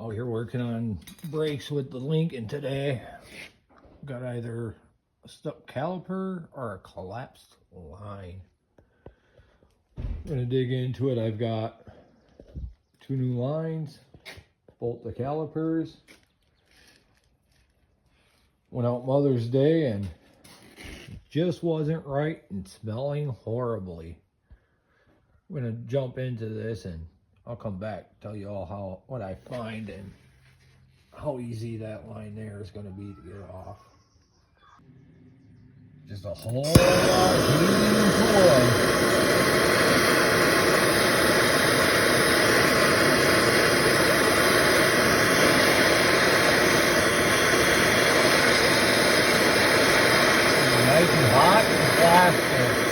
Out here working on brakes with the Lincoln today. Got either a stuck caliper or a collapsed line. I'm gonna dig into it. I've got 2 new lines, bolt the calipers. Went out Mother's Day and just wasn't right and smelling horribly. I'm gonna jump into this and I'll come back, tell you all what I find and how easy that line there is gonna be to get off. Just a whole lot of heating and cooling. Nice and hot and plastic.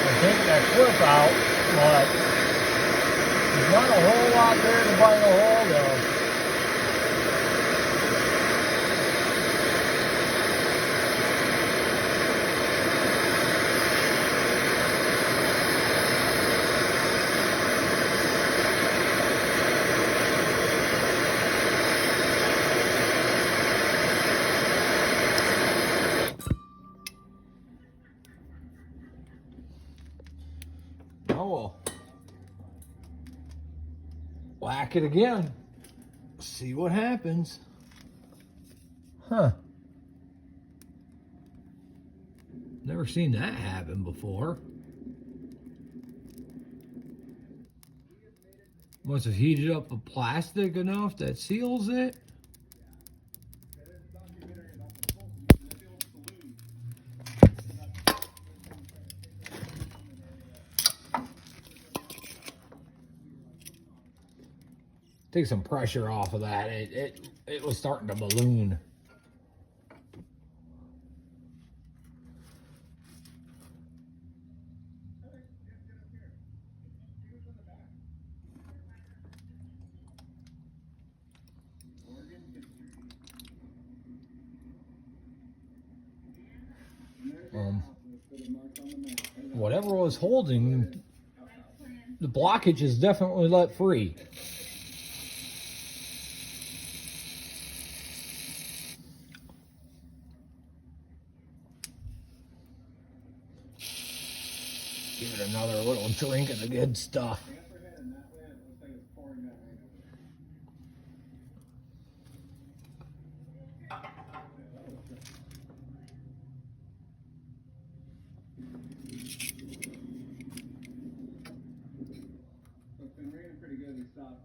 I think that clip out, but there's not a whole lot there to bite a hold of. Now we'll whack it again. See what happens. Huh. Never seen that happen before. Must have heated up the plastic enough that seals it. Take some pressure off of that. It was starting to balloon. Whatever was holding, the blockage is definitely let free. Give it another little drink of the good stuff.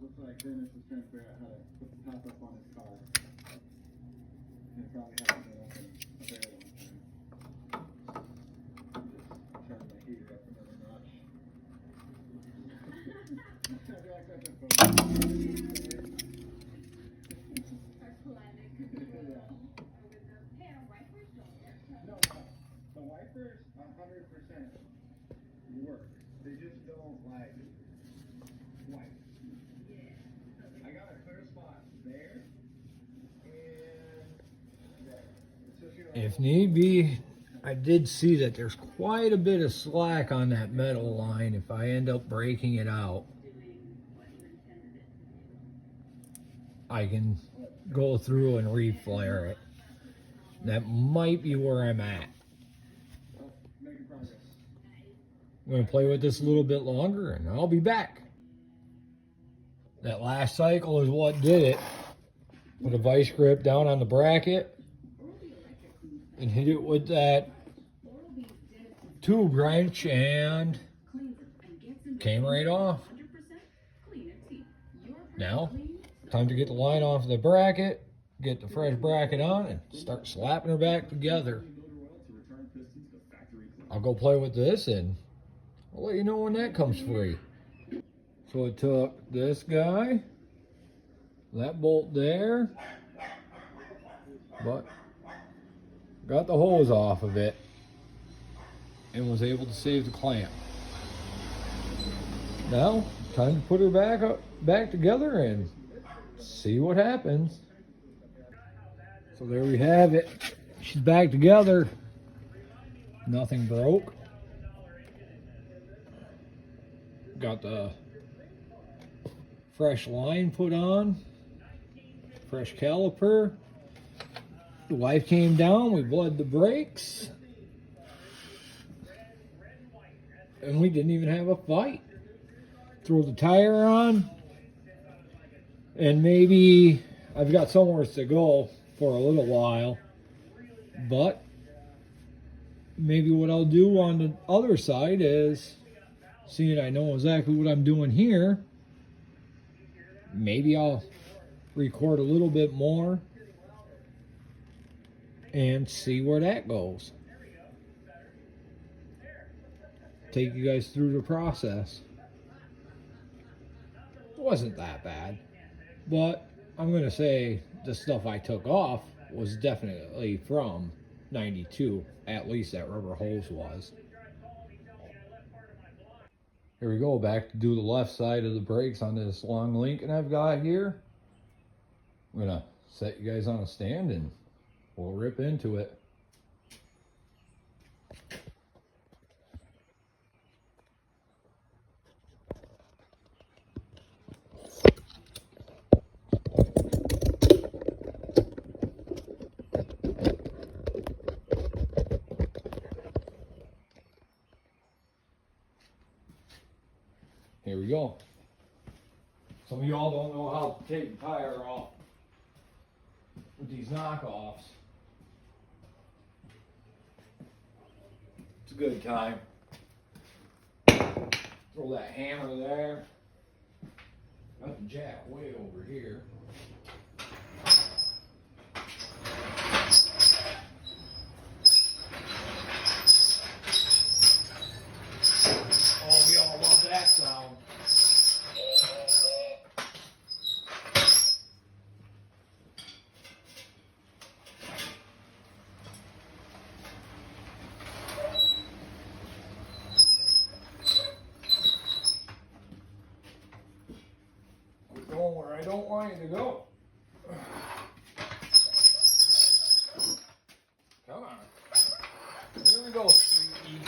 Looks like Dennis is trying to figure out how to put the top up on his car. And probably hasn't been open a very long time. Just turning the heater up another notch. No, the wipers 100% work. They just don't like wipe. I got a clear spot there and there. If need be, I did see that there's quite a bit of slack on that metal line if I end up breaking it out. I can go through and reflare it. That might be where I'm at. I'm going to play with this a little bit longer and I'll be back. That last cycle is what did it. Put a vice grip down on the bracket and hit it with that tube wrench and came right off. Now, time to get the line off the bracket, get the fresh bracket on, and start slapping her back together. I'll go play with this and I'll let you know when that comes free. So it took this guy, that bolt there, but got the hose off of it and was able to save the clamp. Now, time to put her back together and see what happens. So there we have it. She's back together. Nothing broke. Got the fresh line put on, fresh caliper. The wife came down, we bled the brakes, and we didn't even have a fight. Throw the tire on, and maybe I've got somewhere to go for a little while, but maybe what I'll do on the other side is, seeing I know exactly what I'm doing here, maybe I'll record a little bit more and see where that goes. Take you guys through the process. It wasn't that bad, but I'm gonna say the stuff I took off was definitely from 92, at least that rubber hose was. Here we go, back to do the left side of the brakes on this long Lincoln I've got here. I'm gonna set you guys on a stand and we'll rip into it. Here we go. Some of y'all don't know how to take the tire off with these knockoffs. It's a good time. Throw that hammer there. Got the jack way over here. Oh, we all love that sound. We're going where I don't want you to go. Come on. Here we go, sweetie.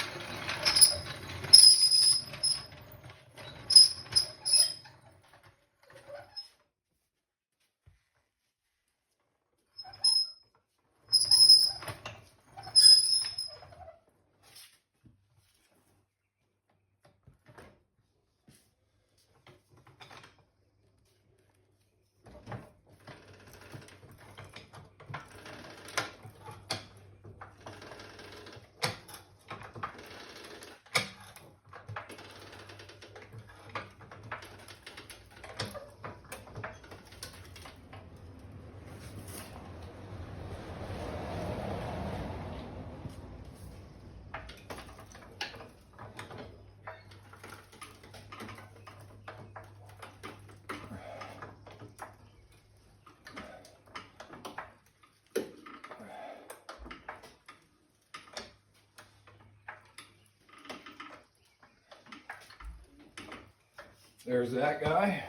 There's that guy.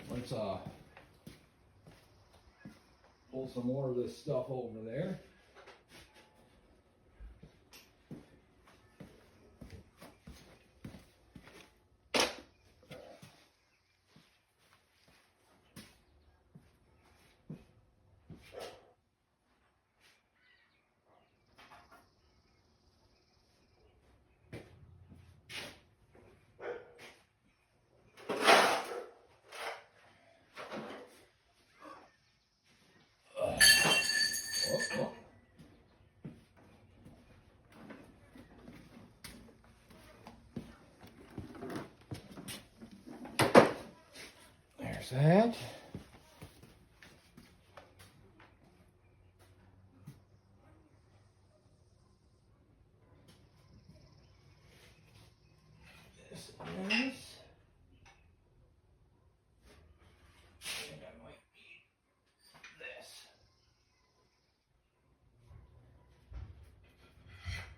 Let's pull some more of this stuff over there. There's that. This is. I think I might need this.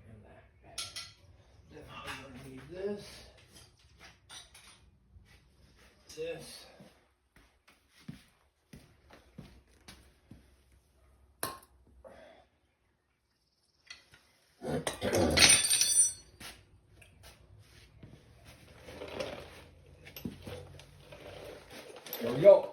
And that. Definitely gonna need this. This. There we go.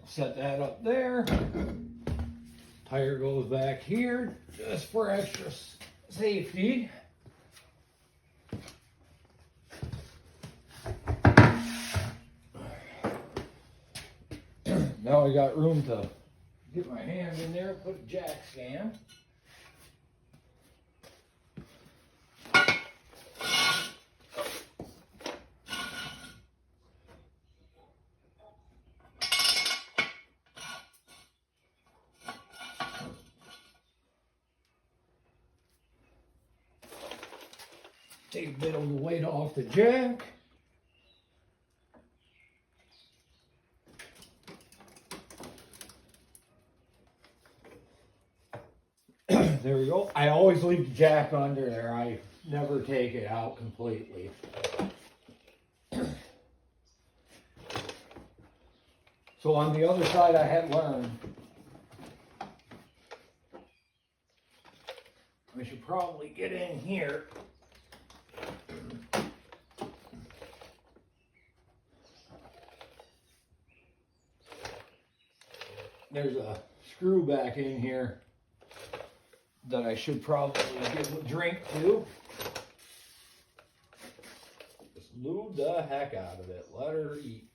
Set that up there. Tire goes back here just for extra safety. Now I got room to get my hand in there, put a jack stand. Take a bit of the weight off the jack. There we go. I always leave the jack under there. I never take it out completely. So on the other side, I had learned I should probably get in here. There's a screw back in here that I should probably give a drink to. Just lube the heck out of it. Let her eat.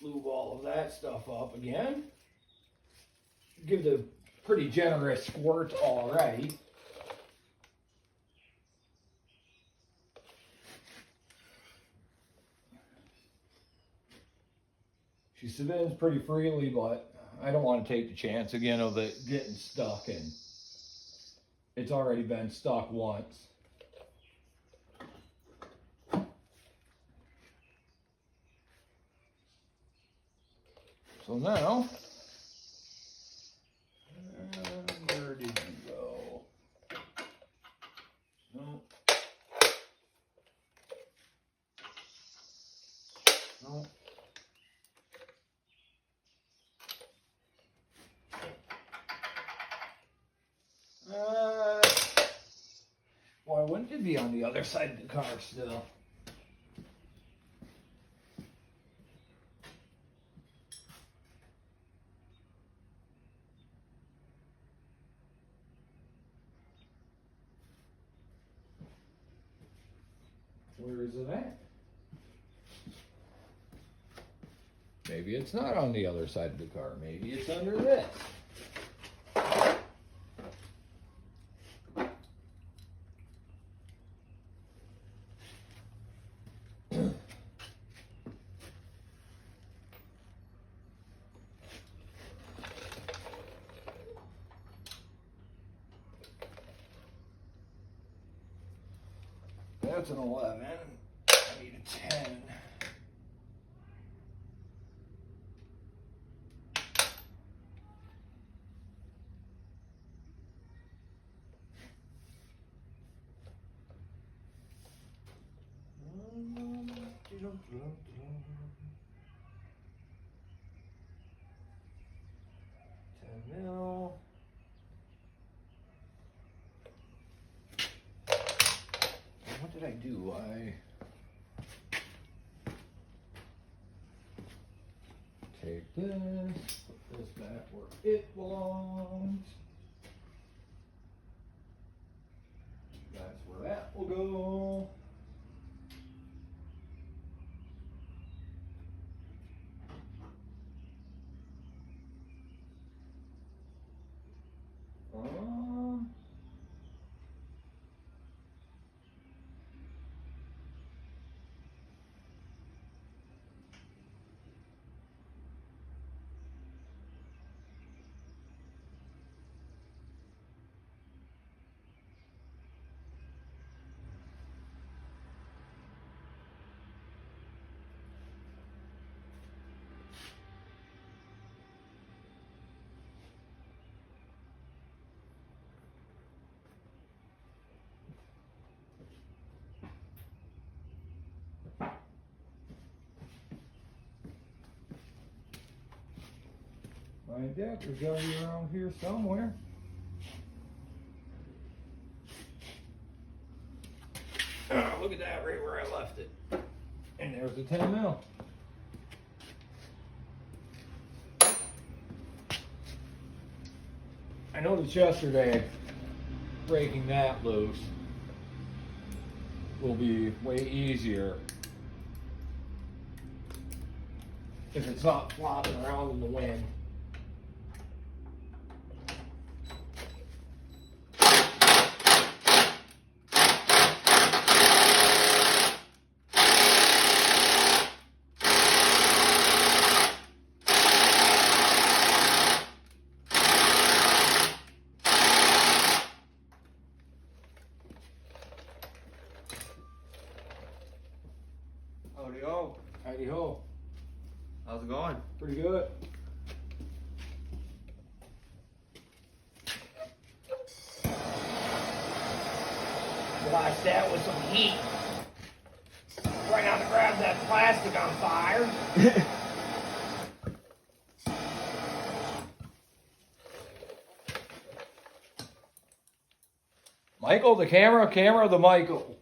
Lube all of that stuff up again. Give it a pretty generous squirt already. She spins pretty freely, but I don't want to take the chance again of it getting stuck, and it's already been stuck once. So now, where did you go? No. No. Why wouldn't it be on the other side of the car still? Where is it at? Maybe it's not on the other side of the car. Maybe it's under this. That's an 11. I need a 10. Mil. What did I do? I take this, put this back where it belongs. That's where that will go. My adapter's gotta be around here somewhere. Oh, look at that, right where I left it. And there's the 10 mil. I noticed yesterday breaking that loose will be way easier if it's not flopping around in the wind. Howdy ho. Heidi ho. How's it going? Pretty good. Blast that with some heat. Right now to grab that plastic on fire. Michael, the camera, the Michael.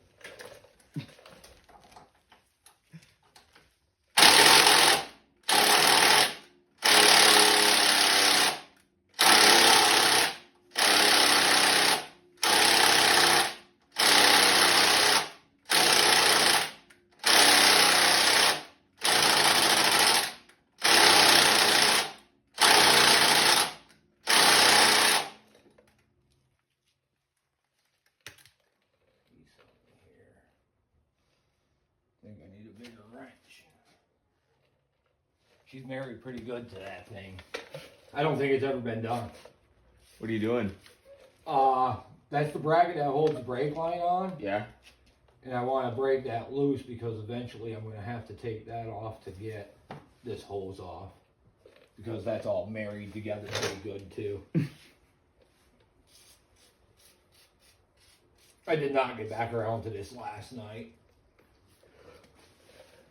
I think I need a bigger wrench. She's married pretty good to that thing. I don't think it's ever been done. What are you doing? That's the bracket that holds the brake line on, Yeah. and I want to break that loose because eventually I'm going to have to take that off to get this hose off, because that's all married together pretty good too. I did not get back around to this last night.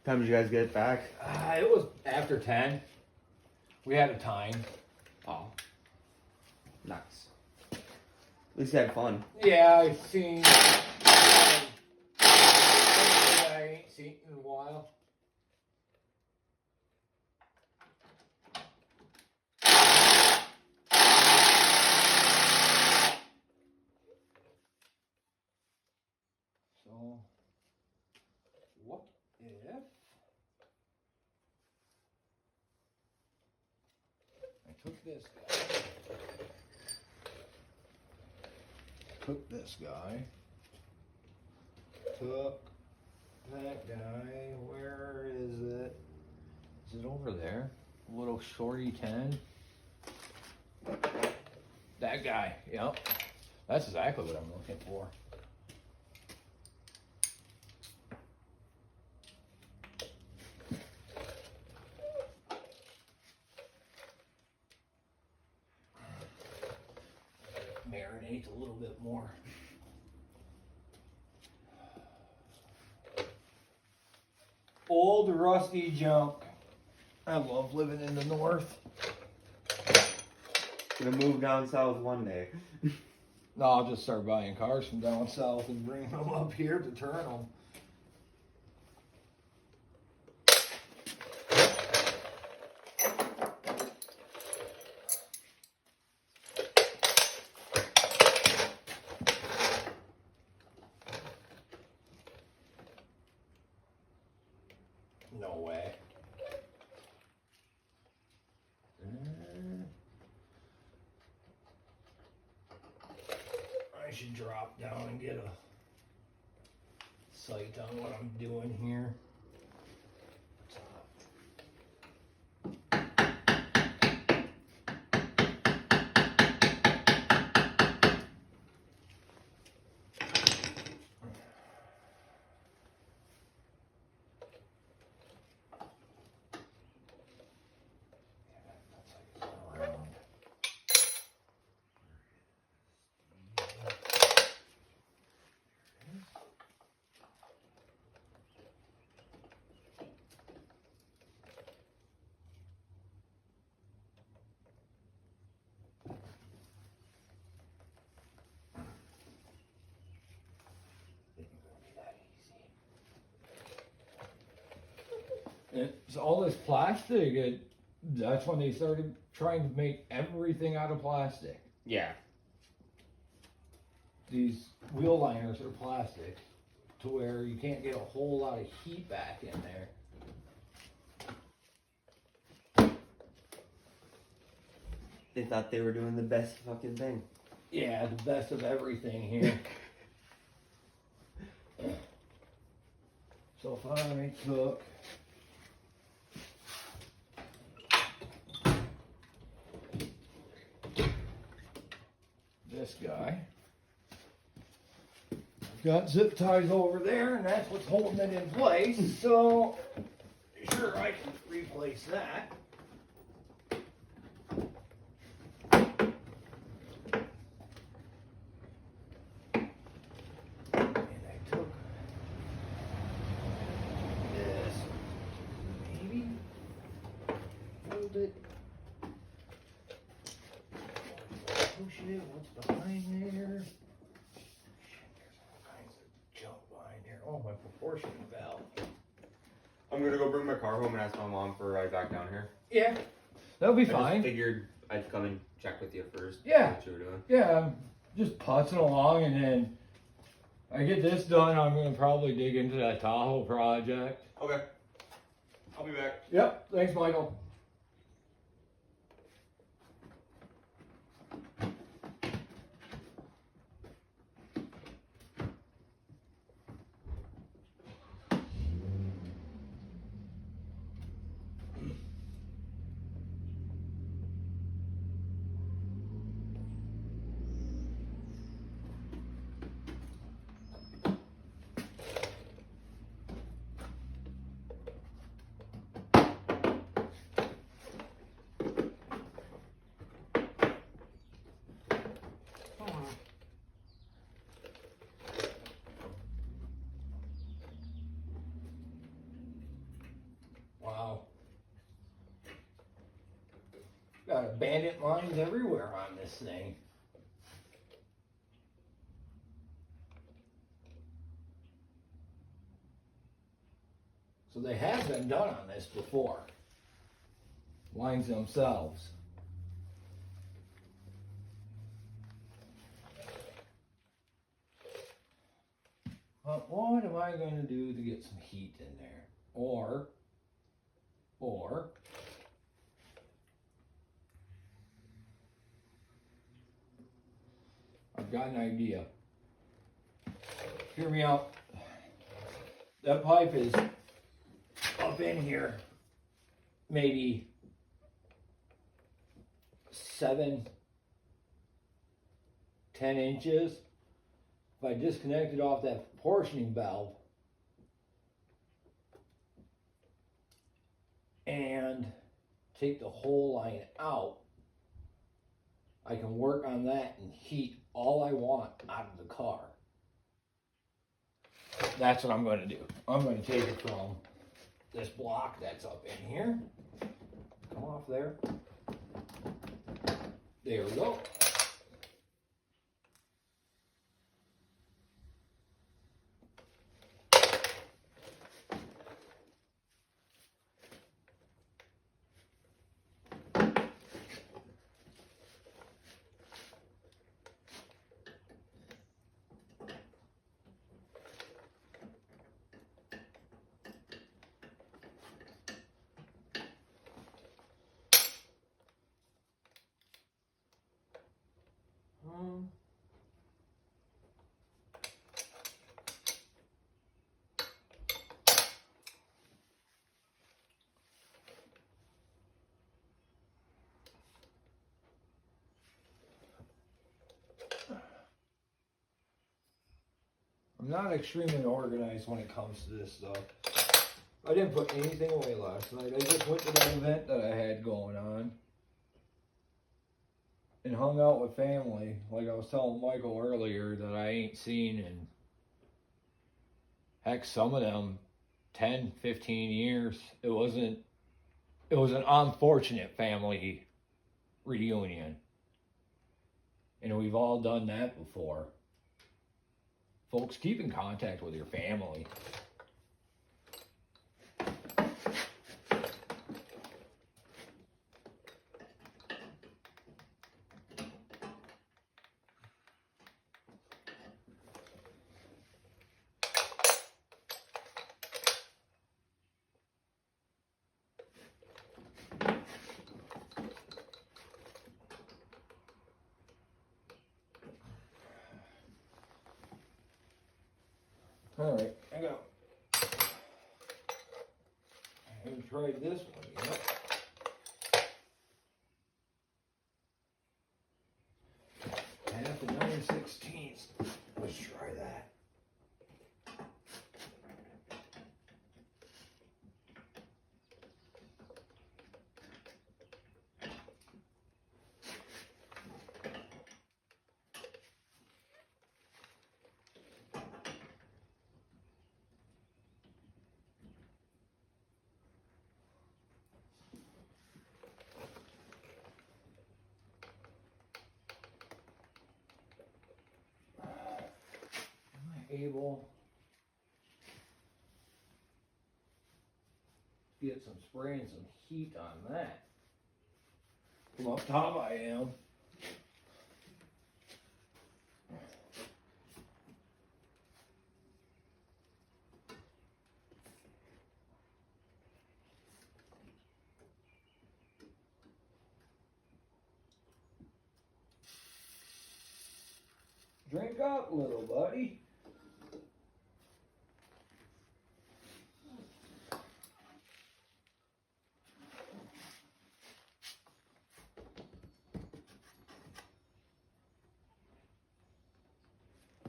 Time did you guys get back? It was after 10. We had a time. Oh. Nice. At least you had fun. Yeah, I've seen. I ain't seen in a while. So, what if I took this guy? Took this guy. Took that guy. Where is it? Is it over there? A little shorty 10. That guy. Yep. That's exactly what I'm looking for. Marinate a little bit more. Old rusty junk. I love living in the north. Gonna move down south one day. No, I'll just start buying cars from down south and bring them up here to turn them. No way. I should drop down and get a sight on what I'm doing here. It's all this plastic. That's when they started trying to make everything out of plastic. Yeah. These wheel liners are plastic to where you can't get a whole lot of heat back in there. They thought they were doing the best fucking thing. Yeah, the best of everything here. So if I took this guy, I've got zip ties over there, and that's what's holding it in place. So sure, I can replace that. And I took this, maybe hold it, push it, what's behind there? Shit, there's all kinds of junk behind there. Oh, my proportion valve. I'm gonna go bring my car home and ask my mom for a ride back down here. Yeah, that'll be I just fine. figured I'd come and check with you first. Yeah. What you were doing. Yeah, I'm just putzing along, and then I get this done, I'm gonna probably dig into that Tahoe project. Okay. I'll be back. Yep, thanks, Michael. Wow. Got abandoned lines everywhere on this thing. So they have been done on this before. Lines themselves. But what am I going to do to get some heat in there? Or I've got an idea. Hear me out. That pipe is up in here, maybe 7-10 inches. If I disconnect it off that proportioning valve and take the whole line out, I can work on that and heat all I want out of the car. That's what I'm going to do. I'm going to take it from this block that's up in here. Come off there. There we go. I'm not extremely organized when it comes to this stuff. I didn't put anything away last night. I just went to that event that I had going on and hung out with family. Like I was telling Michael earlier that I ain't seen in, heck, some of them 10, 15 years. It was an unfortunate family reunion. And we've all done that before. Folks, keep in contact with your family. Alright, I got. I haven't tried this one yet. Half and 9/16. Let's try that. Able to get some spray and some heat on that. From up top I am. Drink up, little buddy.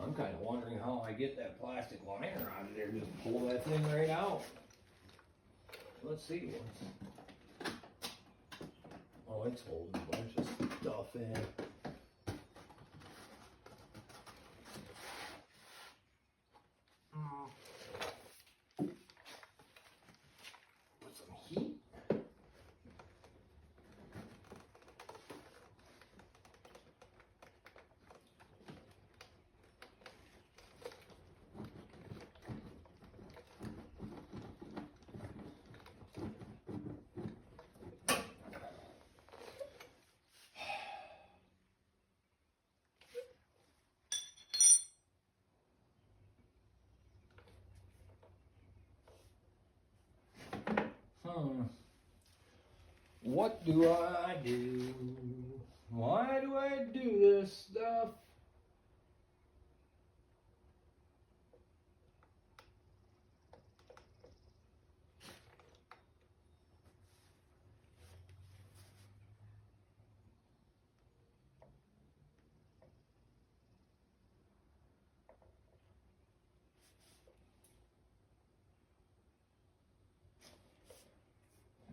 I'm kind of wondering how I get that plastic liner out of there. Just pull that thing right out. Let's see what's. Oh, it's holding a bunch of stuff in. Put some heat. What do I do? Why do I do this stuff?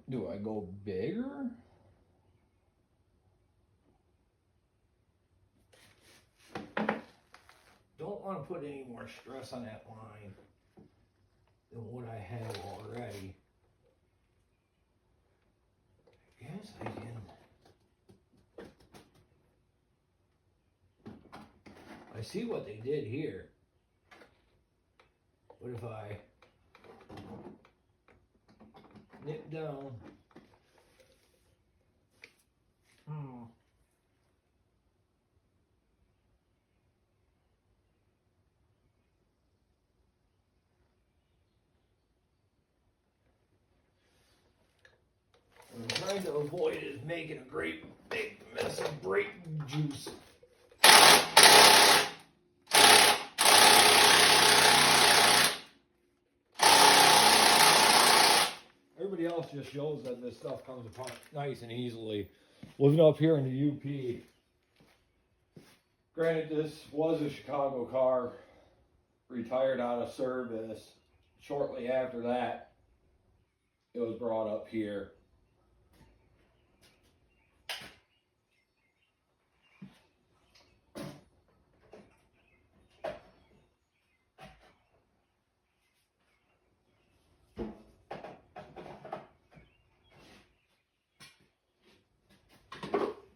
Do I go bigger? Don't want to put any more stress on that line than what I have already. Yes, I can. I see what they did here. What if I nip down? What I'm trying to avoid is making a great big mess of brake juice. Everybody else just shows that this stuff comes apart nice and easily. Living up here in the UP, granted this was a Chicago car, retired out of service. Shortly after that, it was brought up here.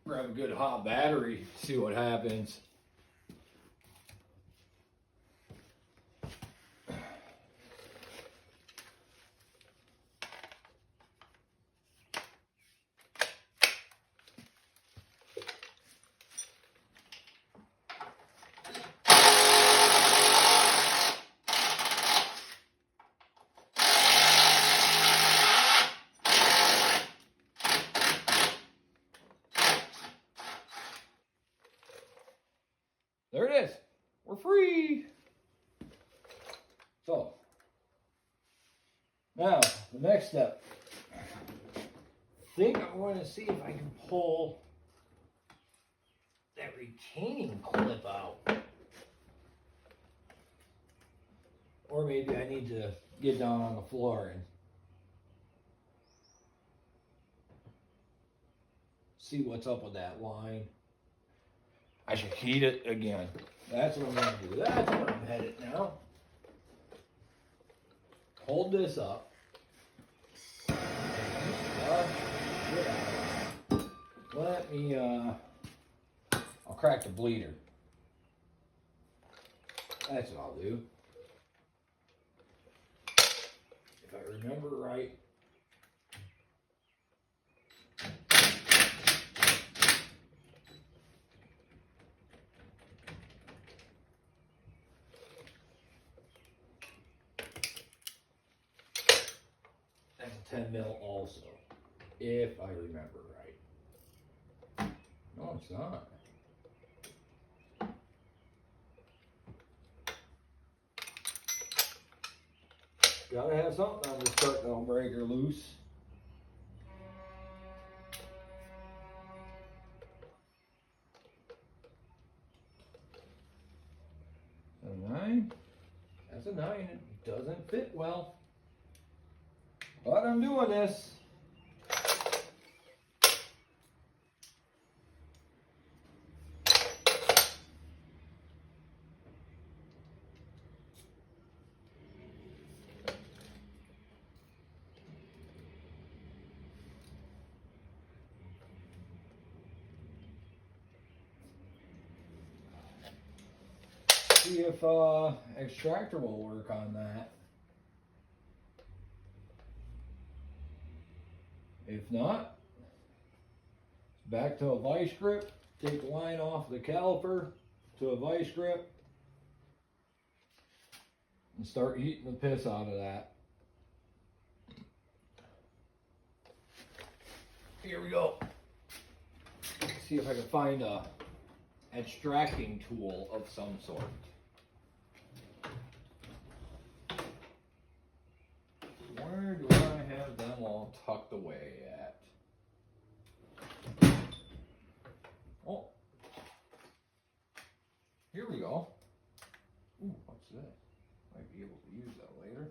Grab a good hot battery, see what happens. There it is. We're free. So, now, the next step. I think I'm going to see if I can pull that retaining clip out. Or maybe I need to get down on the floor and see what's up with that line. I should heat it again. That's what I'm going to do. That's where I'm headed now. Hold this up. Let me, I'll crack the bleeder. That's what I'll do. If I remember right. That's a 10 mil also, if I remember right. No, it's not. Gotta have something on this start down breaker loose. A 9. That's a 9. It doesn't fit well. But I'm doing this. See if extractor will work on that. If not, back to a vice grip. Take the line off the caliper to a vice grip and start heating the piss out of that. Here we go. See if I can find a extracting tool of some sort. Where do I have them all tucked away at? Oh, here we go. Ooh, what's this? Might be able to use that later.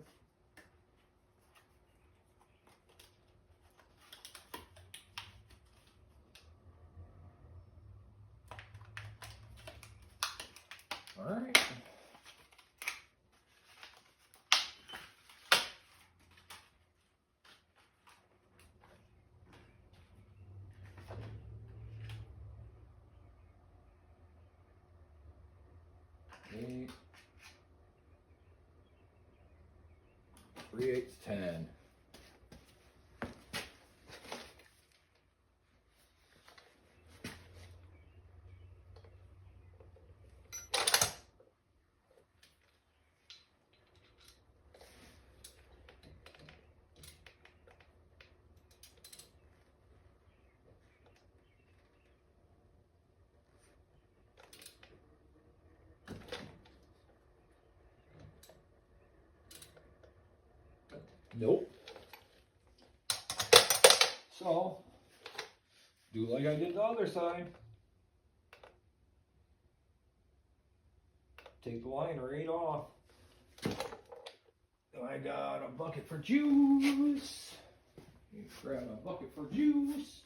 All right. Eight. 3/8 10. Nope. So, do like I did the other side. Take the line right off. I got a bucket for juice. Grab a bucket for juice.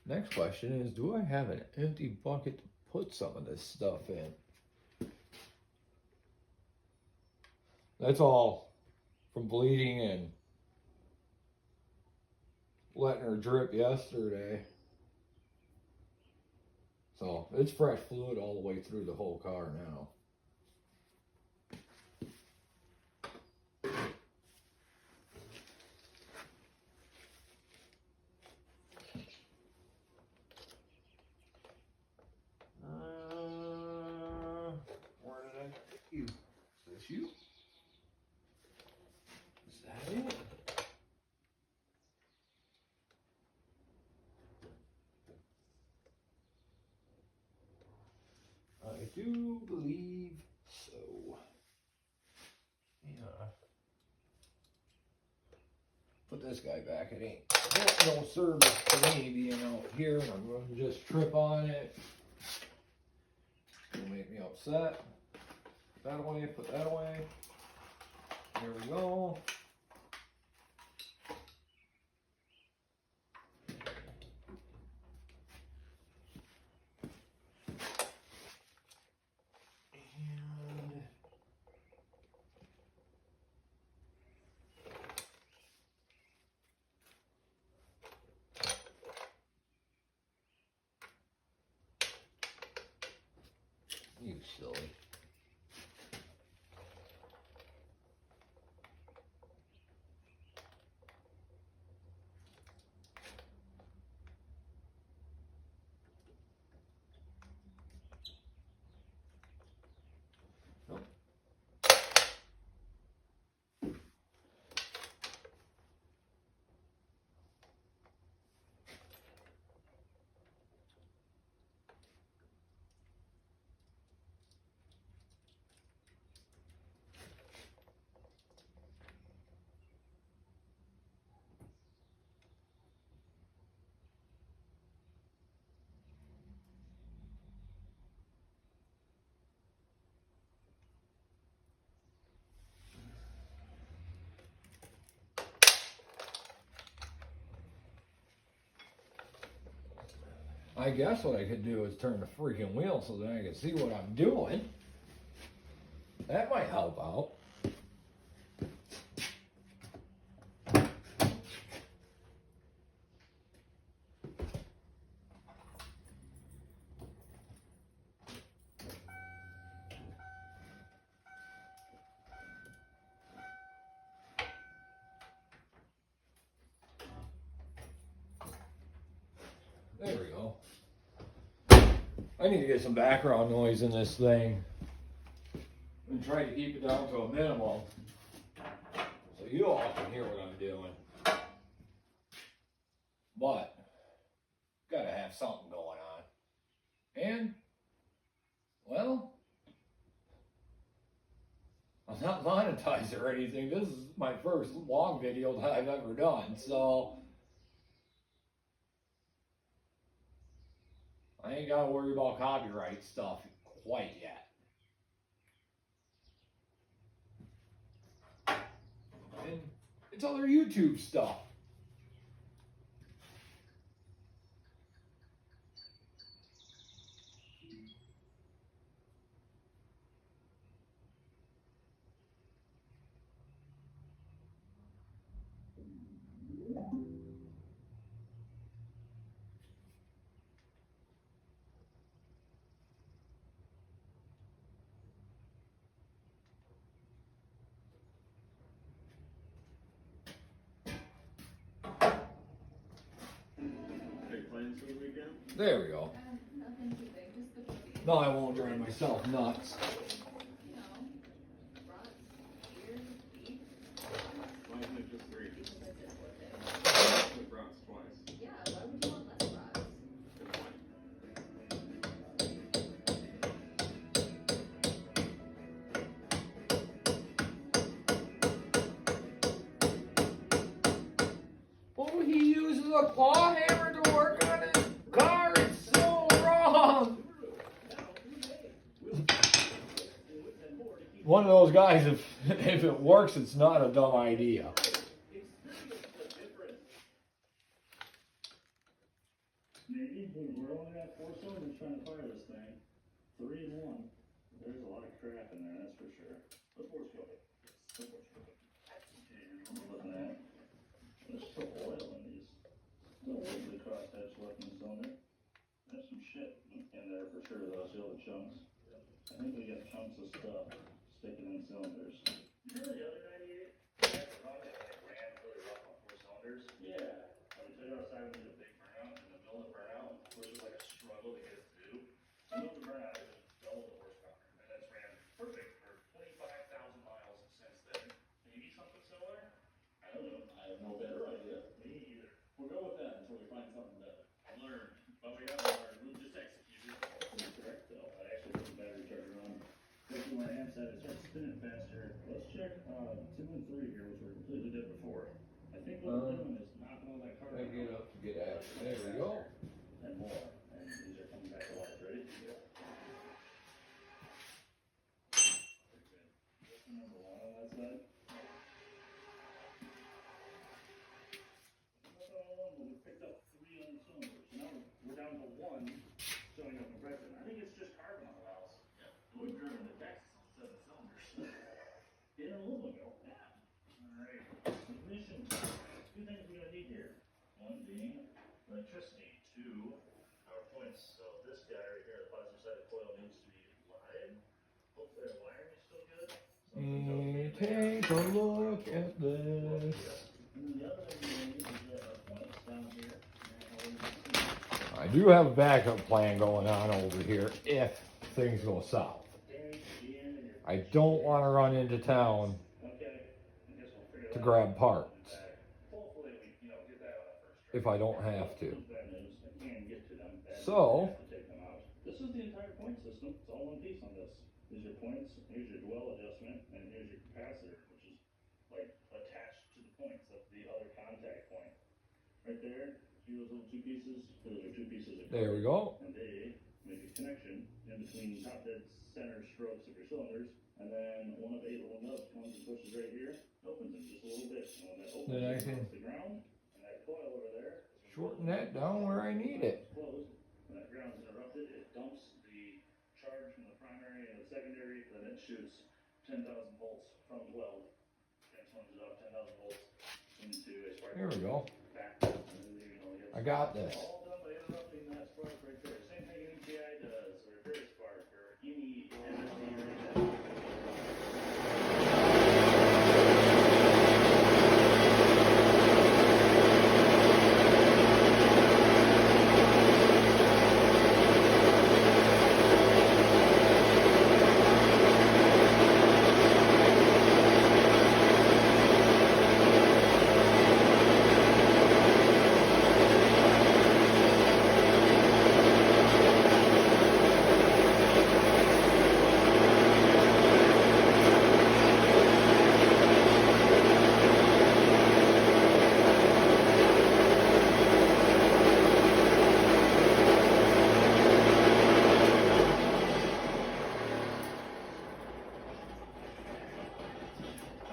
Next question is, do I have an empty bucket to put some of this stuff in? That's all from bleeding and letting her drip yesterday. So it's fresh fluid all the way through the whole car now. Where did I get you? Is this you? Is that it? I do believe so. Yeah. Put this guy back. It ain't no service to me being out here. I'm going to just trip on it. It'll make me upset. Put that away. Put that away. There we go. You silly. Nope. I guess what I could do is turn the freaking wheel so that I can see what I'm doing. That might help out. There we go. I need to get some background noise in this thing and try to keep it down to a minimum so you all can hear what I'm doing. But gotta have something going on. And well, I'm not monetized or anything. This is my first long video that I've ever done, so I ain't gotta worry about copyright stuff quite yet. And it's other YouTube stuff. Big plans for the weekend? There we go. Nothing too big, just the boogie. No, I won't drive myself nuts. You know, brats, deer, beef. Why isn't it just 3? Because I did work it. With brats twice. Yeah, why would you want less brats? Good point. Oh, he uses a claw hammer to work on his car. It's so wrong. One of those guys, if it works, it's not a dumb idea. Maybe we're only at 4 cylinders trying to fire this thing. 3 in 1. There's a lot of crap in there, that's for sure. Let's force field it. Let's force field it. And I'm looking at. There's still oil in these. Still weirdly crosshatch left in the cylinder. There's some shit in there for sure, though. See all the chunks. I think we got chunks of stuff sticking in cylinders. You know the other 98? That's the one that ran really rough on 4 cylinders? Yeah. When we took it outside, we did a big burnout, and the building burnout, which was like a struggle to get it to do. So the burnout is double the horsepower, and that's ran perfect for 25,000 miles since then. Maybe something similar? I don't know. I have no better idea. Me either. We'll go with that until we find something better. Learn. But we haven't learned. We've just executed. That's correct, though. I actually put the battery there, 2 and 3 here, which were completely did before. I think what we're doing is knocking all that carbon out. to get at. There we go. And more, and these are coming back to life, ready? Go. That's the number 1 on that side. We picked up 3 on the cylinder, so now we're down to 1 showing up compression. I think it's just carbon on the valves. Yeah. We've driven to Texas on 7 cylinders. In a little ago, yeah. Alright, ignition. 2 things we're gonna need here. 1 being electricity, 2 our points. So this guy right here, the positive side of the coil needs to be live. Hopefully our wiring is still good. Take a look at this. And then the other thing we're gonna need is our points down here. And I do have a backup plan going on over here if things go south. I don't want to run into town to grab parts if I don't have to. So, this is the entire point system. It's all one piece on this. Here's your points, here's your dwell adjustment, and here's your capacitor, which is like attached to the points. That's the other contact point. Right there, see those little 2 pieces? Those are 2 pieces of there we go. and they make a connection in between top dead center strokes of your cylinders, and then one of 8 little nubs comes and pushes right here, opens it just a little bit, and when that opens, Then I it can hits the ground, and that coil over there is shorten that down where I need it. closed. When that ground is interrupted, it dumps the charge from the primary and the secondary, then it shoots 10,000 volts from 12, and swings it up 10,000 volts into a spark. There we go. Back, and then, you know, you I got this. all done by interrupting that spark right there. Same thing an EPI does, or a Dairy Spark, or any MSD or anything.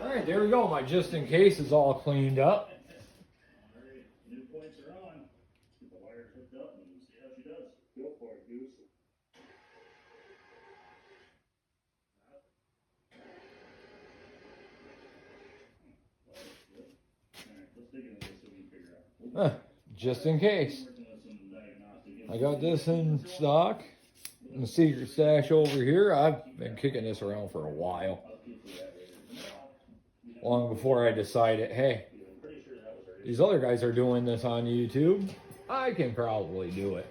Alright, there we go. My just in case is all cleaned up. Alright, new points are on. Get the wires hooked up and see how she does. Go for it, Goose. Alright, let's dig into this so we can figure out. Just in case. Working with some diagnostic I got this in stock. In the secret stash over here. I've been kicking this around for a while. Long before I decided, hey, these other guys are doing this on YouTube. I can probably do it.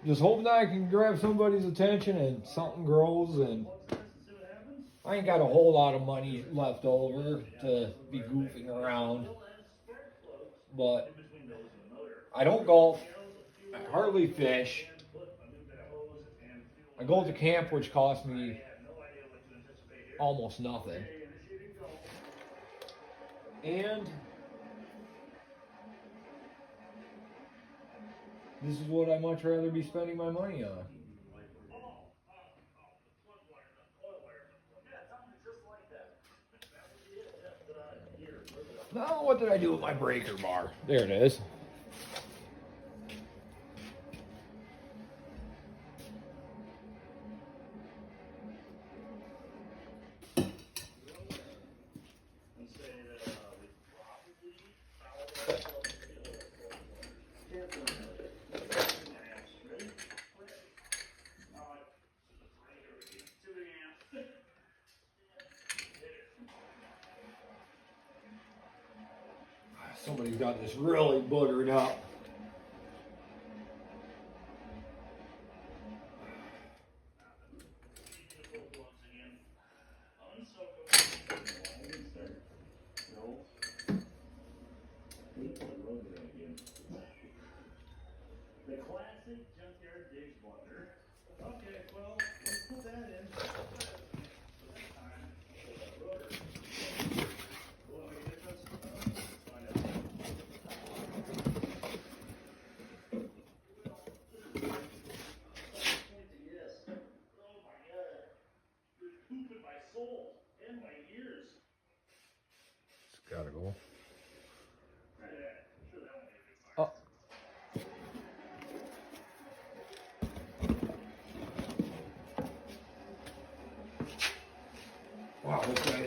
Just hoping I can grab somebody's attention and something grows, and I ain't got a whole lot of money left over to be goofing around. But I don't golf. I hardly fish. I go to camp, which costs me almost nothing. And this is what I'd much rather be spending my money on. Now, what did I do with my breaker bar? There it is. Somebody's got this really boogered up. The classic junkyard dig blunder. Okay, well, let's put that in. So this time, the rotor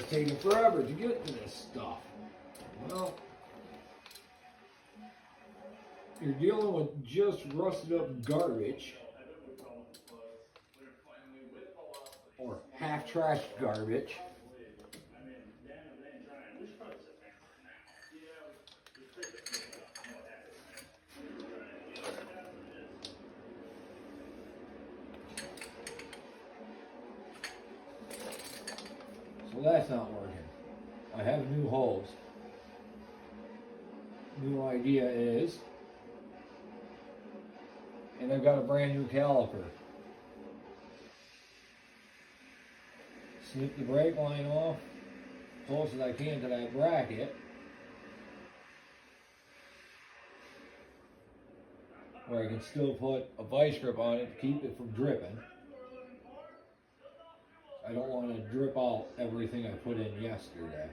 taking forever to get to this stuff. Well, you're dealing with just rusted up garbage. Or half trashed garbage. So that's not working. I have new holes. New idea is, and I've got a brand new caliper. Snip the brake line off close as I can to that bracket. Where I can still put a vice grip on it to keep it from dripping. I don't want to drip out everything I put in yesterday.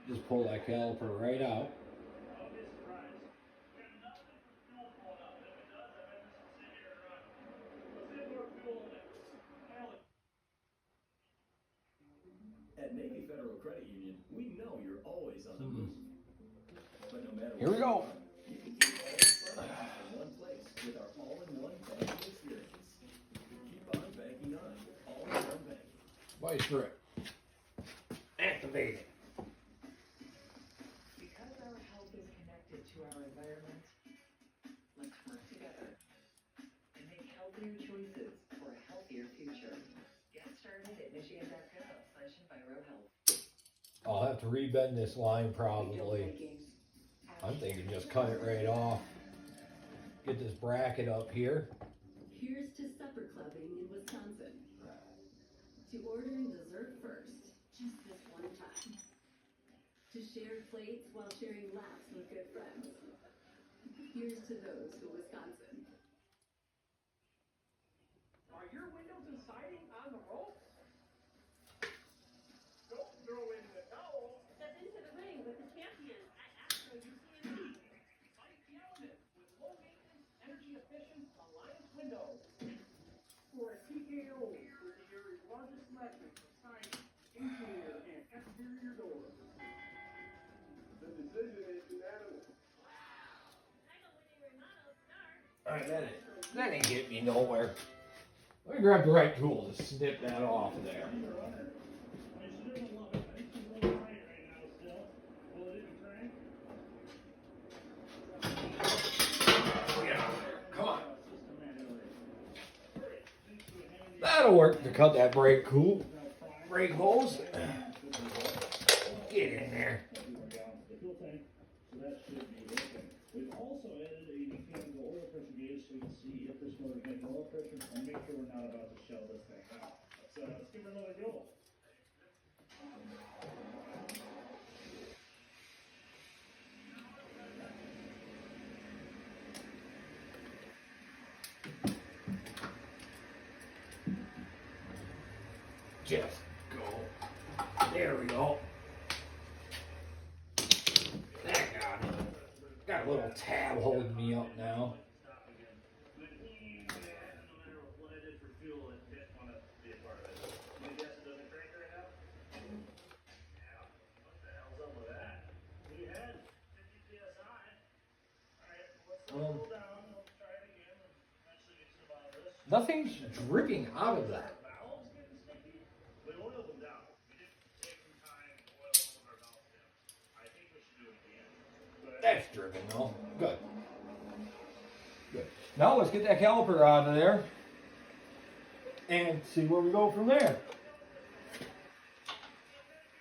Just pull that caliper right out. At Navy Federal Credit Union, we know you're always on the move. But no matter Here we go. you can keep all the funds in one place with our all-in-one banking experience. Keep on banking on all-in-one banking. Vice grip. Activate it. Because our health is connected to our environment, let's work together and make healthier choices for a healthier future. Get started at michigan.gov/EnviroHealth. I'll have to rebend this line probably. I'm thinking just cut it right off. Get this bracket up here. Here's to supper clubbing in Wisconsin. To ordering dessert first, just this one time. To share plates while sharing laughs with good friends. Here's to those who Wisconsin. Are your windows and siding on the ropes? Don't throw in the towel. Step into the ring with the champions at Astro UCMD. Fight the elements with low maintenance, energy efficient Alliance windows. For a TKO with the area's largest selection of siding, interior, and exterior doors. The decision is unanimous. I know when they remodel start. Alright, that ain't getting me nowhere. Let me grab the right tool to snip that off there. I still don't love it. I think she's a little tight right now still. Well, it didn't crank. Get out of there. Come on. System manually. That'll work to cut that brake brake hose. Get in there. The fuel tank, so that should be working. We've also added a mechanical oil pressure gauge so we can see if there's more mechanical oil pressure and make sure we're not about to shell this thing out. Let's give her another go. Just go. There we go. That got it. Got a little tab holding me up now. Nothing's dripping out of that. That's dripping though. Good. Good. Now let's get that caliper out of there and see where we go from there.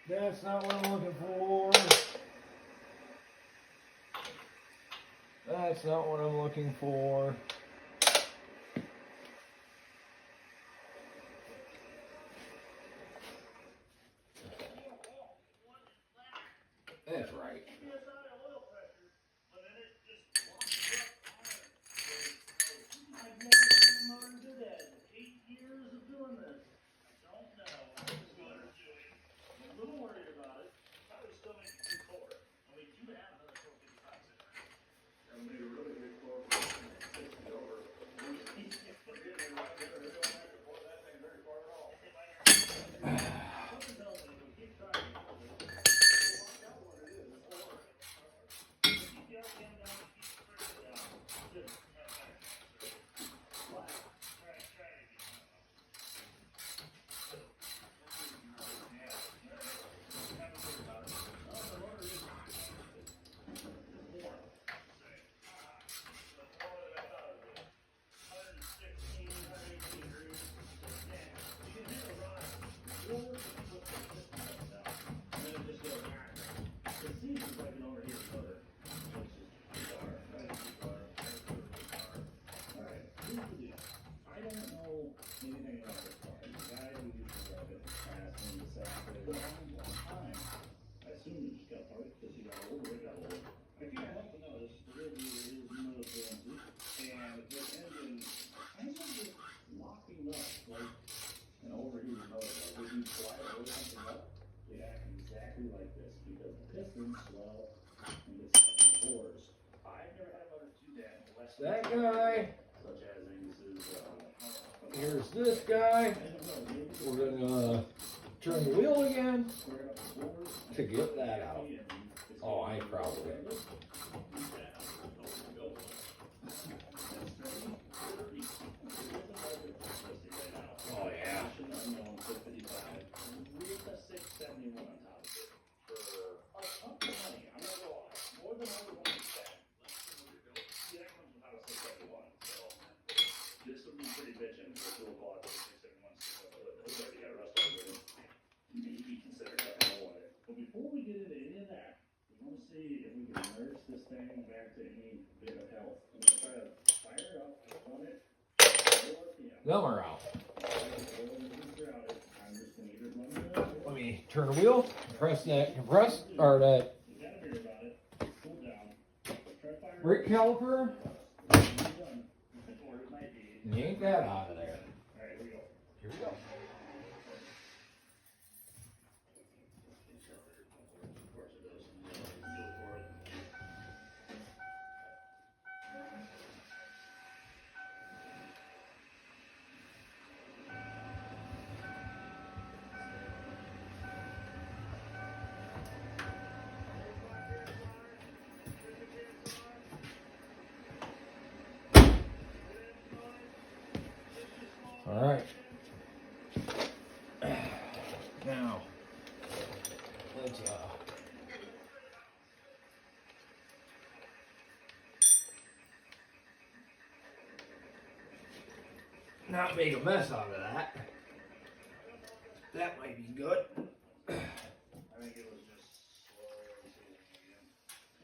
That's not what I'm looking for. That's not what I'm looking for. That's right. I've never seen a motor do that. 8 years of doing this. that guy. such as Angus's, Here's this guy. We're gonna turn the wheel again to get that out. Oh, I probably. Oh yeah. With a 671 on top of it. For a chunk of money, I'm not gonna lie, more than I would want to spend. See, that comes without a 671, so this would be pretty bitchin' for a dual block with a 671. It's already got rust over it. Maybe consider cutting a hole in it. But before we get into any of that, we want to see if we can nurse this thing back to any bit of health. I'm gonna try to fire it up, run it, low RPM. Them are out. I'm just gonna either run it. Let me turn the wheel, press that compress or that You gotta hear about it. Cool down. Try firing. brake caliper. Done. Or it might be. Yank that out of there. Alright, here we go. Here we go. Of course it does. Go for it. All right. Now, let's not make a mess out of that. That might be good. I think it was just slow until medium.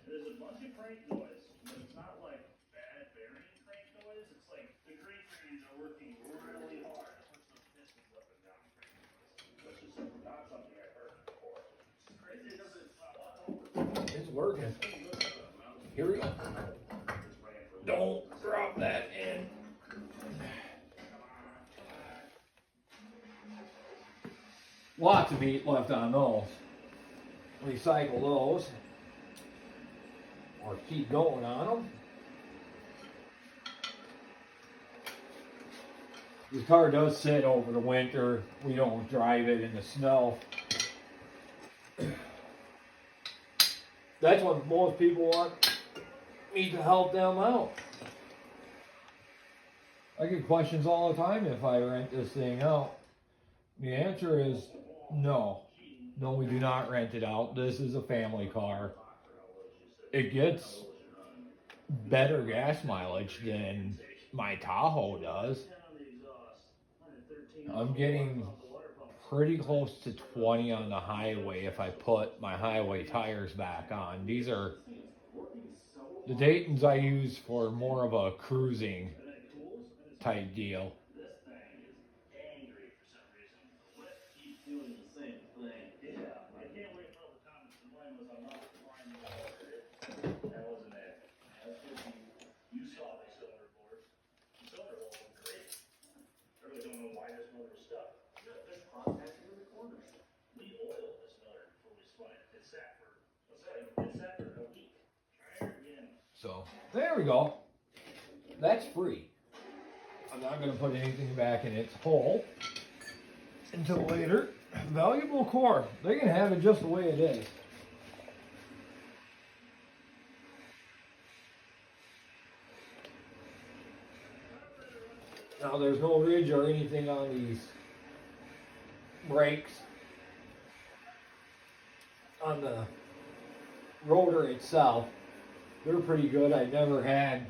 There's a bunch of crank noise, but it's not like bad bearing crank noise. It's like the crank trains are working really hard to push those pistons up and down crank noise, which is not something I've heard before. It's crazy because it's It's working. Here we go. Don't drop that in. Lots of meat left on those. Recycle those. Or keep going on them. This car does sit over the winter. We don't drive it in the snow. That's what most people want me to help them out. I get questions all the time if I rent this thing out. The answer is no. No, we do not rent it out. This is a family car. It gets better gas mileage than my Tahoe does. I'm getting pretty close to 20 on the highway if I put my highway tires back on. These are the Daytons I use for more of a cruising type deal. This thing is angry for some reason. The lip keeps doing the same thing. Yeah, I can't wait for all the comments to blame us. I'm not trying to order it. That wasn't it. That's just you saw the cylinder board. The cylinder hole was great. I really don't know why this motor was stuck. There's contacting in the corners. We oiled this motor before we spun it. It sat for, a week. Try it again. So there we go. That's free. I'm not going to put anything back in its hole until later. Valuable core. They can have it just the way it is. Now there's no ridge or anything on these brakes. On the rotor itself, they're pretty good. I never had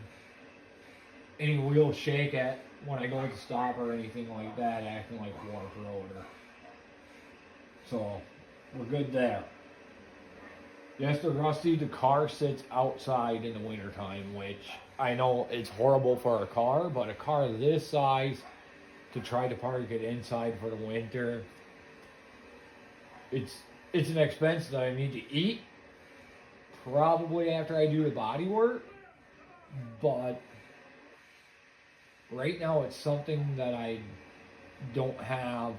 any wheel shake at when I go to stop or anything like that, acting like warp rotor. So we're good there. Yes, they're rusty. The car sits outside in the wintertime, which I know it's horrible for a car, but a car this size, to try to park it inside for the winter, it's an expense that I need to eat, probably after I do the body work, but right now it's something that I don't have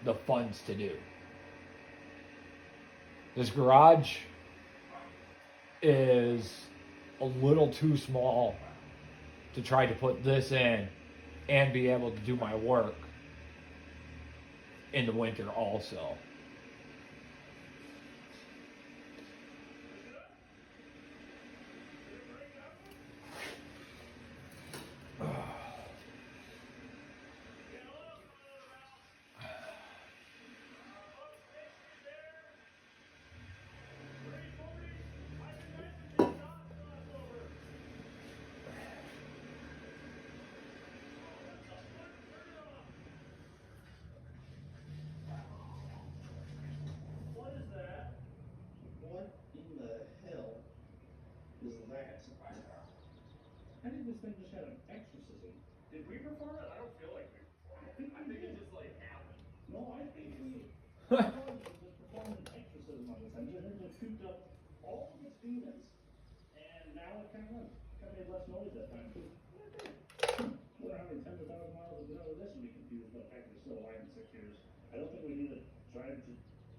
the funds to do. This garage is a little too small to try to put this in and be able to do my work in the winter also. What is that? What in the hell is that? I think this thing just had an exorcism. Did we perform it? I don't feel like we performed it. I think it just like happened. No, I think we just performed an exorcism on this thing. It just cooped up all of its demons, and now it kind of made less noise that time too. We're having tens of thousands of miles of this would be confused, but the fact that it's still alive in 6 years. I don't think we need to drive to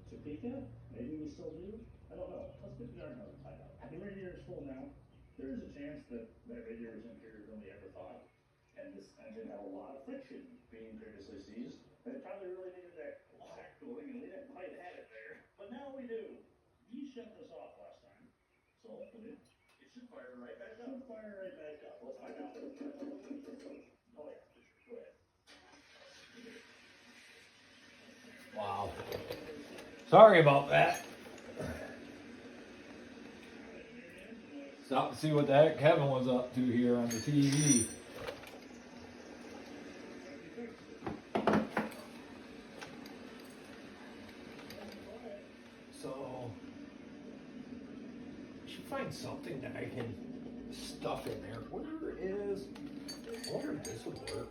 Topeka. Maybe we still do. I don't know. Let's get the yard and find out. The radiator is full now. There is a chance that radiator was inferior than we ever thought, and this engine had a lot of friction being previously seized. They probably really needed that black cooling, and we didn't quite have it there. But now we do. You shut this off last time, so hopefully It should fire right back it up. should fire right back up. Let's find out. Oh yeah, for sure. Go ahead. Wow. Sorry about that. Stop to see what the heck Kevin was up to here on the TV. So, I should find something that I can stuff in there. Where is, I wonder if this would work.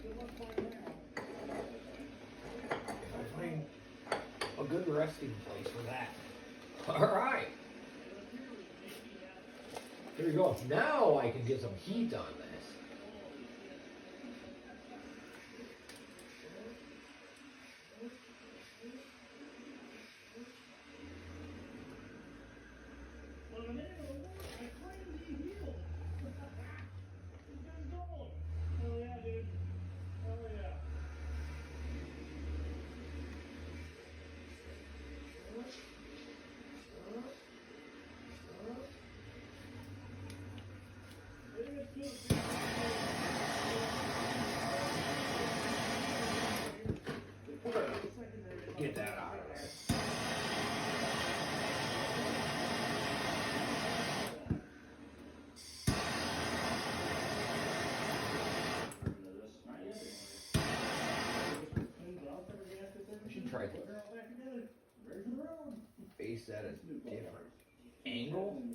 If I find a good resting place for that. All right. Here we go. Now I can get some heat on this. Well, the name of the Lord, I claim thee healed. This guy's gold. Hell yeah, dude. Hell yeah. Get that out of there. I should try to face that at a different angle. I'm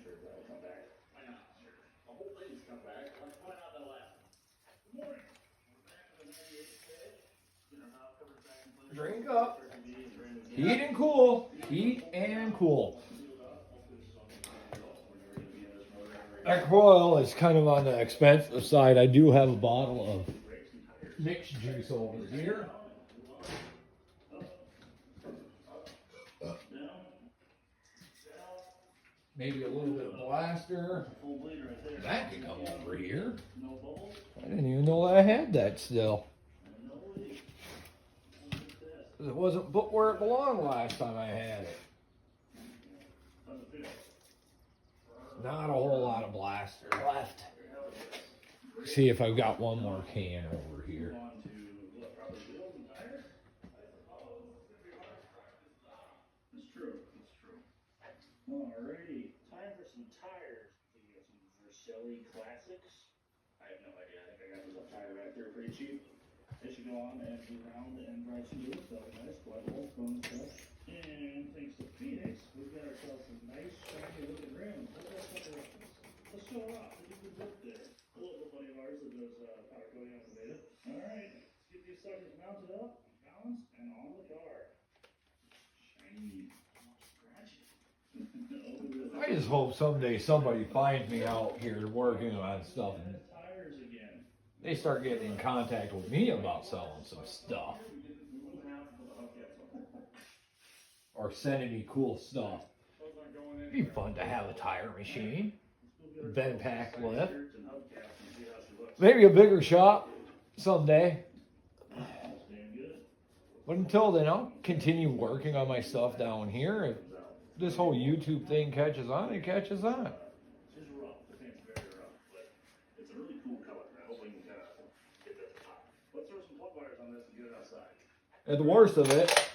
sure that'll come back. I know, sure. The whole thing's come back. Let's find out that last. Good morning. We're back with the 98 today. Get our mouth covered back in place. Drink up. Turkey beans, brand new Heat and cool. Heat and cool. That coil is kind of on the expensive side. I do have a bottle of mixed juice over here. Maybe a little bit of blaster. Full bleed right there. That can come over here. No bubbles, I didn't even know I had that still. and no leak. Look at this. It wasn't put where it belonged last time I had it. How's it feel? Not a whole lot of blaster left. See if I've got one more can over here. On to what, rubber wheels and tires? That's true. That's true. Alrighty, time for some tires. We got some Vercelli Classics. I have no idea. I think I got this tire rack there pretty cheap. They should go on and be round and drive smooth. So nice, black holes, fun stuff. And thanks to Phoenix, we've got ourselves some nice, shiny looking rims. Let's show off. We did good there. A local buddy of ours that does powder coating on the Beta. Alright, let's get these suckers mounted up, balanced, and on the car. Shiny. Scratchy. I just hope someday somebody finds me out here working on stuff and Tires again. they start getting in contact with me about selling some stuff or sending me cool stuff. Those aren't going in Be fun to have a tire machine. Bed pack lift. Maybe a bigger shop someday. But until then, I'll continue working on my stuff down here. If this whole YouTube thing catches on, it catches on. It's rough, the paint's very rough, but it's a really cool color. I hope we can kind of get that to top. Let's throw some plug wires on this and get it outside. And the worst of it,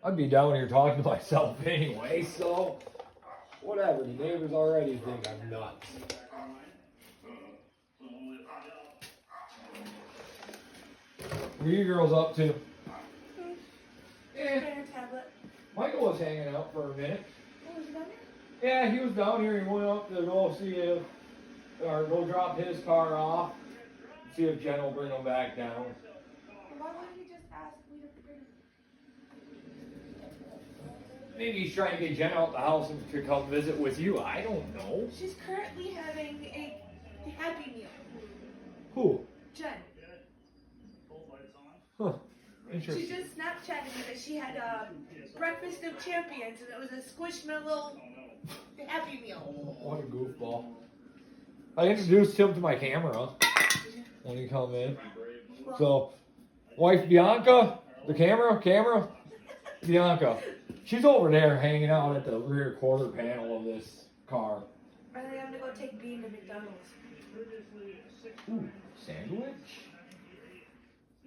I'd be down here talking to myself anyway, so whatever. The neighbors already think I'm nuts. What are you girls up to? Spare tablet. Michael was hanging out for a minute. Oh, was it down Yeah, he was down here. He went up to go see if, or go drop his car off, see if Jen will bring him back down. there? Why wouldn't he just ask me to bring? Maybe he's trying to get Jen out the house and to come visit with you. I don't know. She's currently having a Happy Meal. Who? Jen. Huh. She Interesting. just Snapchatted me that she had a breakfast of champions and it was a Squishmallow Happy Meal. What a goofball. I introduced him to my camera when he come in. So, wife Bianca, the camera, Bianca. She's over there hanging out at the rear quarter panel of this car. And then I'm gonna go take Bean to McDonald's. Ooh, sandwich?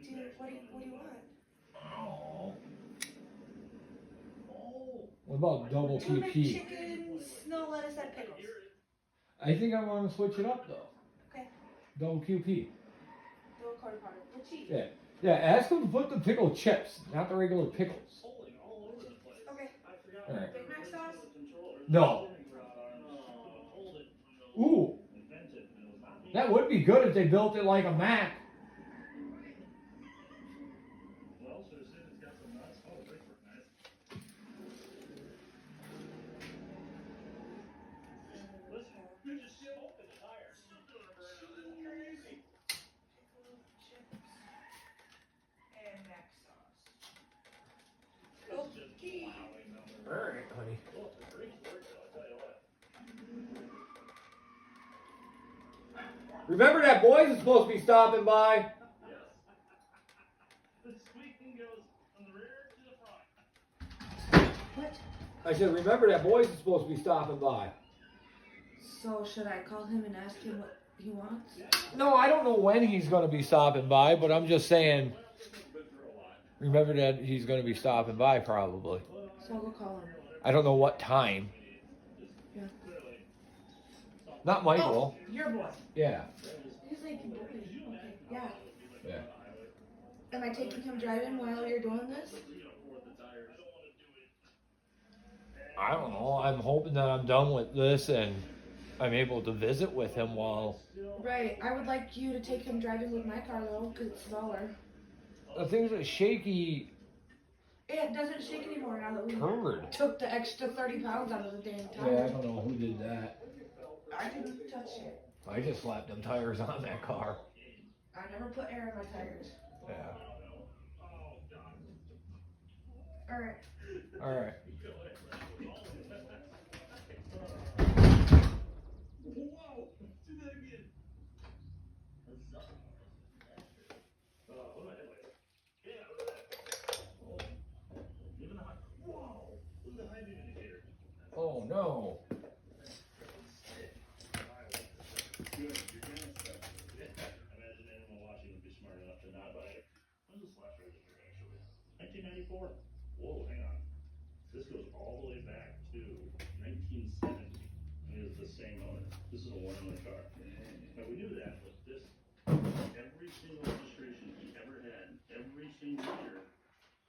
Dude, what do you want? Oh. What about double Two QP? McChickens, no lettuce and pickles. I think I want to switch it up though. Okay. Double QP. Do a quarter pounder. We're cheap. Yeah. Yeah, ask them to put the pickled chips, not the regular pickles. Okay. Alright. Big Mac sauce? No. Ooh. That would be good if they built it like a Mac. Well, so as soon as it's got some nuts, oh, they work nice. Listen, you just smoke the tires. Crazy. And Mac sauce. Okay. Alright, honey. Well, the brakes work though, I'll tell you what. Remember that boys is supposed to be stopping by? Yes. The squeaking goes from the rear to the front. What? I said, remember that boys is supposed to be stopping by. So should I call him and ask him what he wants? No, I don't know when he's going to be stopping by, but I'm just saying, remember that he's going to be stopping by probably. So I'll go call him. I don't know what time. Yeah. Not Michael. Oh, your boy. Yeah. He's like, okay, yeah. Yeah. Am I taking him driving while you're doing this? I don't know. I'm hoping that I'm done with this and I'm able to visit with him while. Right. I would like you to take him driving with my car though, because it's smaller. The thing's a shaky It doesn't shake anymore now that we turd. took the extra 30 pounds out of the damn Yeah, I tire. don't know who did that. I didn't touch it. I just slapped them tires on that car. I never put air in my tires. Yeah. Alright. All right. Whoa! Do that again. What am I doing? Yeah, look at that. Even the high. Whoa! Look at the high beam indicator. Oh no. Good. You're gonna start. I imagine anyone watching would be smart enough to not buy it. When's this last registered actually? 1994. Whoa, hang on. This goes all the way back to 1970. And it is the same owner. This is a one-owner car. Now we knew that, but this, every single registration he ever had, every single year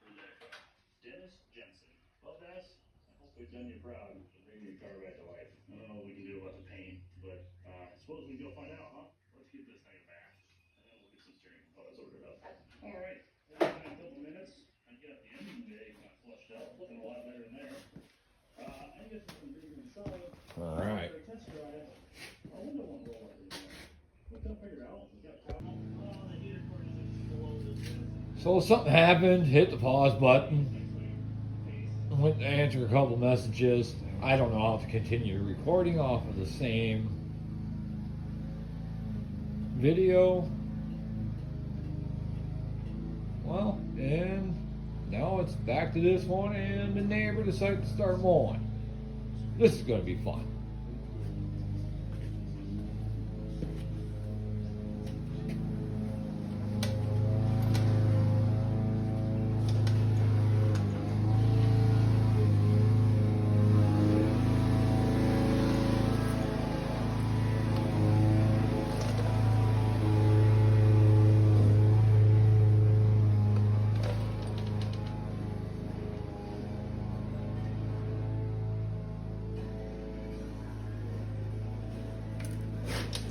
for that car. Dennis Jensen. Well, Dennis, I hope we've done you proud and bringing your car back to life. I don't know what we can do about the paint, but I suppose we can go find out, huh? Let's get this thing back. And then we'll get some steering components ordered up. All right. In a couple minutes, I got the engine bay kind of flushed out, looking a lot better in there. I guess we can bring it inside. All right. For a test drive. I wonder what roll it is. We couldn't figure it out. We got a problem. The heater cord is below this. So something happened. Hit the pause button. Went to answer a couple messages. I don't know how to continue recording off of the same video. Well, and now it's back to this one, and the neighbor decided to start mowing. This is going to be fun.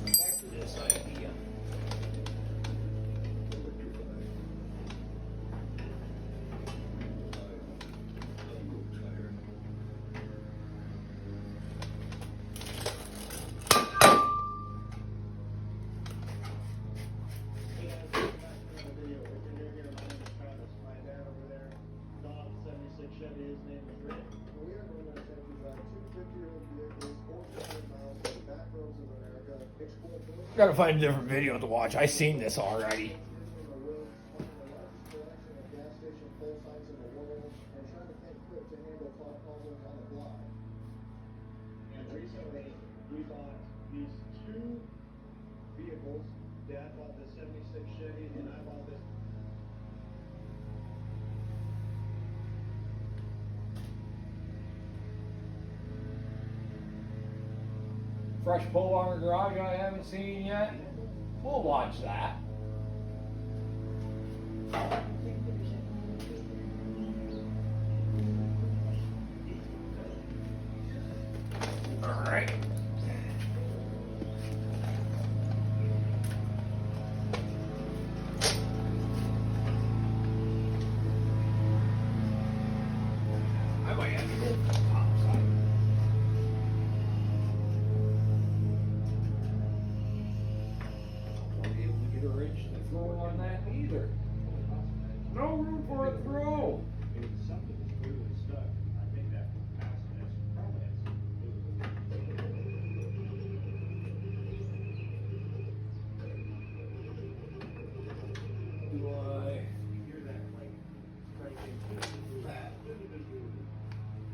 Back to this idea. Hey guys, welcome back to another video. What we're doing here, my name is Travis. My dad over there, Don, 76 Chevy, his name is Rick. We are going to attempt to drive two 50-year-old vehicles 400 miles to the back roads of America, explore both Gotta find a different video to watch. I seen this already. on the road, finding the largest collection of gas station pole signs in the world, and trying to think quick to handle Clark Caldwell on the block. And recently, we bought these two vehicles. Dad bought the 76 Chevy, and I bought this. Fresh pull on our garage I haven't seen yet. We'll watch that. All right. I might have to go outside. Won't be able to get a wrench to throw on that either. No room for a throw. If something is clearly stuck, I think that house has probably has Do I? you hear that like cranking.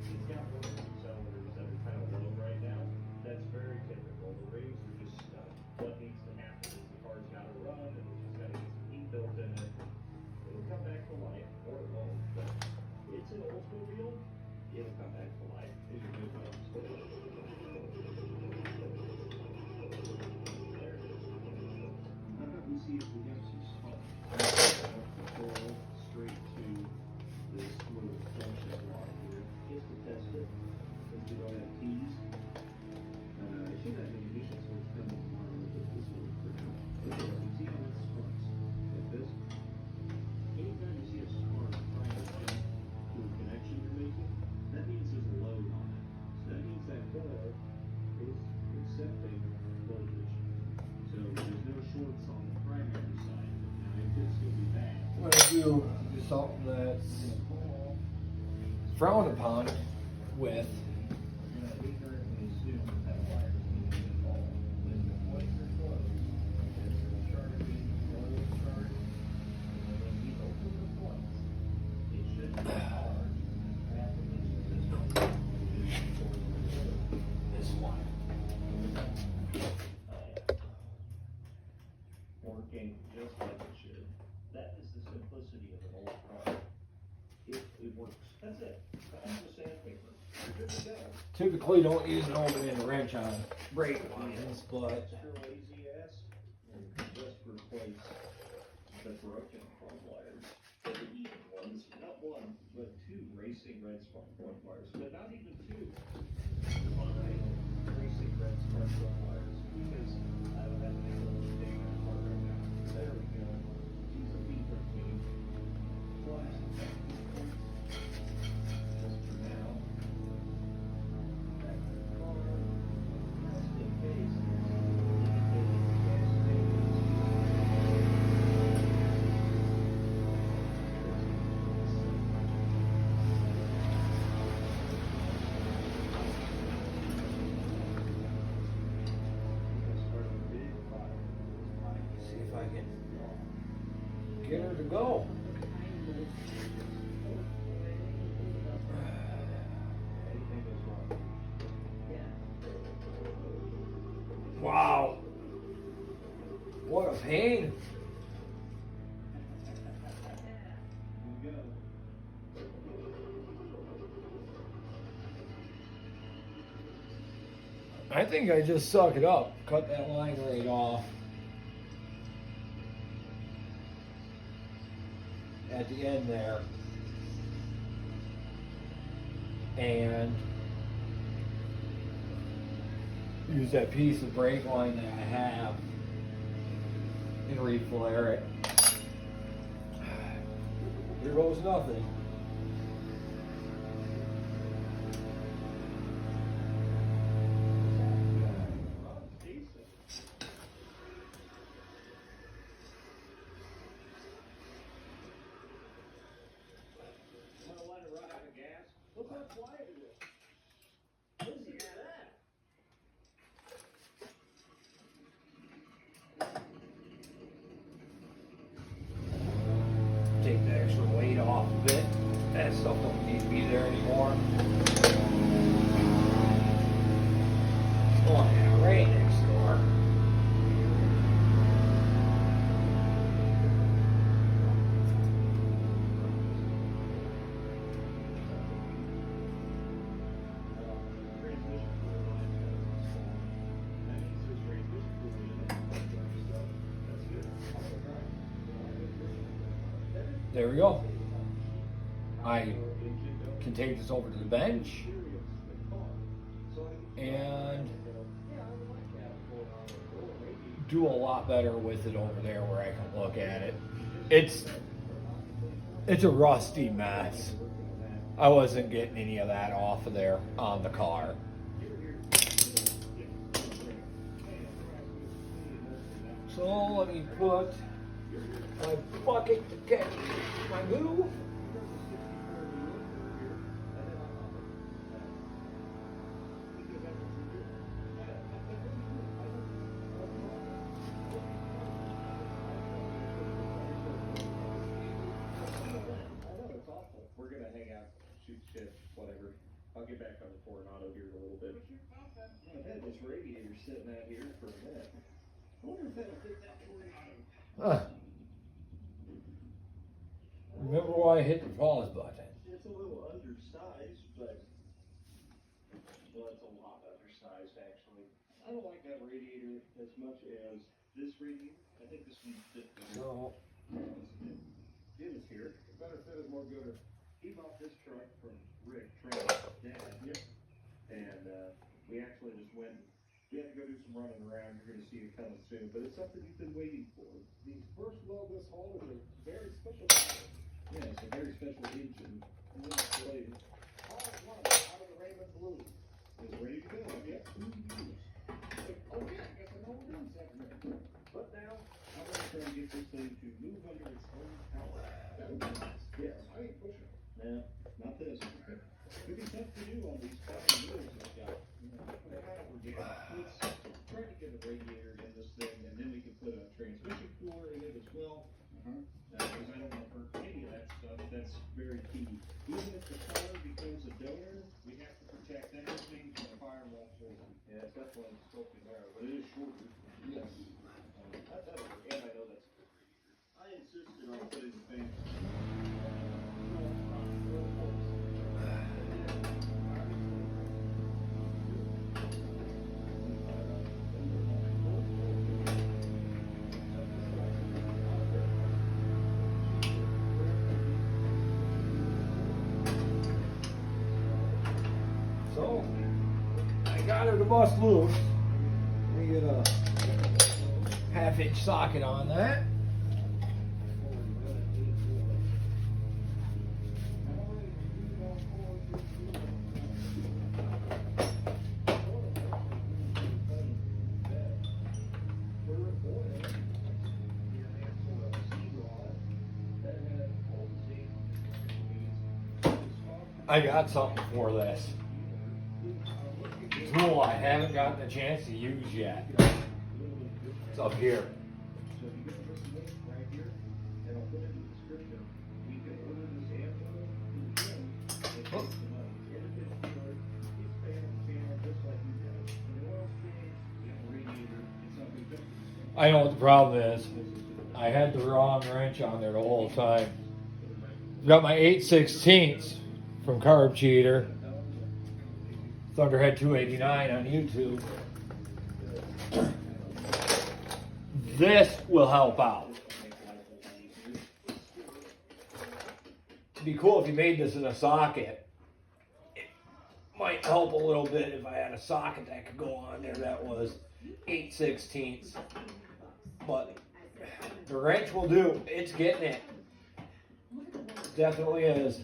He's got one of these cylinders that are kind of low right now. That's very typical. The rings are just stuck. What needs to happen is the car's got to run and it's just got to get some heat built in it. It'll come back to life, or it won't. But it's an Oldsmobile. It'll come back to life. These are good ones. There it is. How about we see if we have some smoke? Control straight to this little function lock here, just to test it. Since we don't have keys. It should have ignition, so it's coming tomorrow. But this one for now. Okay, you see how it sparks like this? Anytime you see a spark trying to jump to a connection you're making, that means there's a load on it. So that means that coil is accepting voltage. So there's no shorts on the primary side. Now it could still be bad. I'm gonna do something that's frowned upon with. You're gonna ignorantly assume that wire is moving at all. When the points are closed, there's a charging, low charge, and when we open the points, it should be charged. This one. Working just like it should. That is the simplicity of an old car. It works. That's it. That's the sandpaper. You're good to go. Typically don't use an opening wrench on brake lines, but Extra lazy ass, and just replace the broken plug wires. The even ones, not one, but two racing red spark plug wires, but not even two. Fine racing red spark plug wires, because I don't have any little thing in the car right now. There we go. Use a B13. Plastic. Just for now. Back to the car. Just in case. Gas tank. go. Wow. What a pain. I think I just suck it up. Cut that line right off. At the end there. And use that piece of brake line that I have and reflare it. Here goes nothing. Wanna let it run out of gas? Look how quiet it is. Listen to that. Take the extra weight off of it. That stuff don't need to be there anymore. Oh yeah, right next door. There we go. I can take this over to the bench and do a lot better with it over there where I can look at it. It's a rusty mess. I wasn't getting any of that off of there on the car. So let me put my bucket to catch my glue. We're gonna hang out, shoot shit, whatever. I'll get back on the Coronado here in a little bit. I've had this radiator sitting out here for a minute. I wonder if that'll fit that Coronado. Remember why I hit the pause button? It's a little undersized, but well, it's a lot undersized actually. I don't like that radiator as much as this radiator. I think this one's fit better. So, Jim is here. Better fit is more gooder. He bought this truck from Rick Train's dad. Yep. And we actually just went. We had to go do some running around. You're going to see it coming soon, but it's something you've been waiting for. The first load this haul is a very special. Yeah, it's a very special engine. And then it's related. All at once, out of the Raymond Blue. It's ready to go. I've got 2 years. Oh yeah, I guess I know we're doing something. But now, I'm going to try to get this thing to move under its own power. That would be nice. Yes. I ain't pushing. No, not this. Could be tough to do on these 5 wheels I've got. Let's try to get a radiator in this thing, and then we can put a transmission cooler in it as well. Because I don't want to hurt any of that stuff. That's very key. Even if the car becomes a donor, we have to protect everything from a firewall forward. Yeah, it's definitely sculpting there, but it is shorter. Yes. That'll work, and I know that's. I insisted on putting the thing. so I got her to bust loose. Let me get a 1/2-inch socket on that. I got something for this. A tool I haven't gotten a chance to use yet. It's up here. So if you get this link right here, and I'll put it in the I know what the problem is. I had the wrong wrench on there the whole time. Got my 8/16 from Carb Cheater. Thunderhead 289 on YouTube. This will help out. It'd be cool if you made this in a socket. It might help a little bit if I had a socket that could go on there that was 8/16. But the wrench will do. It's getting it. Definitely is.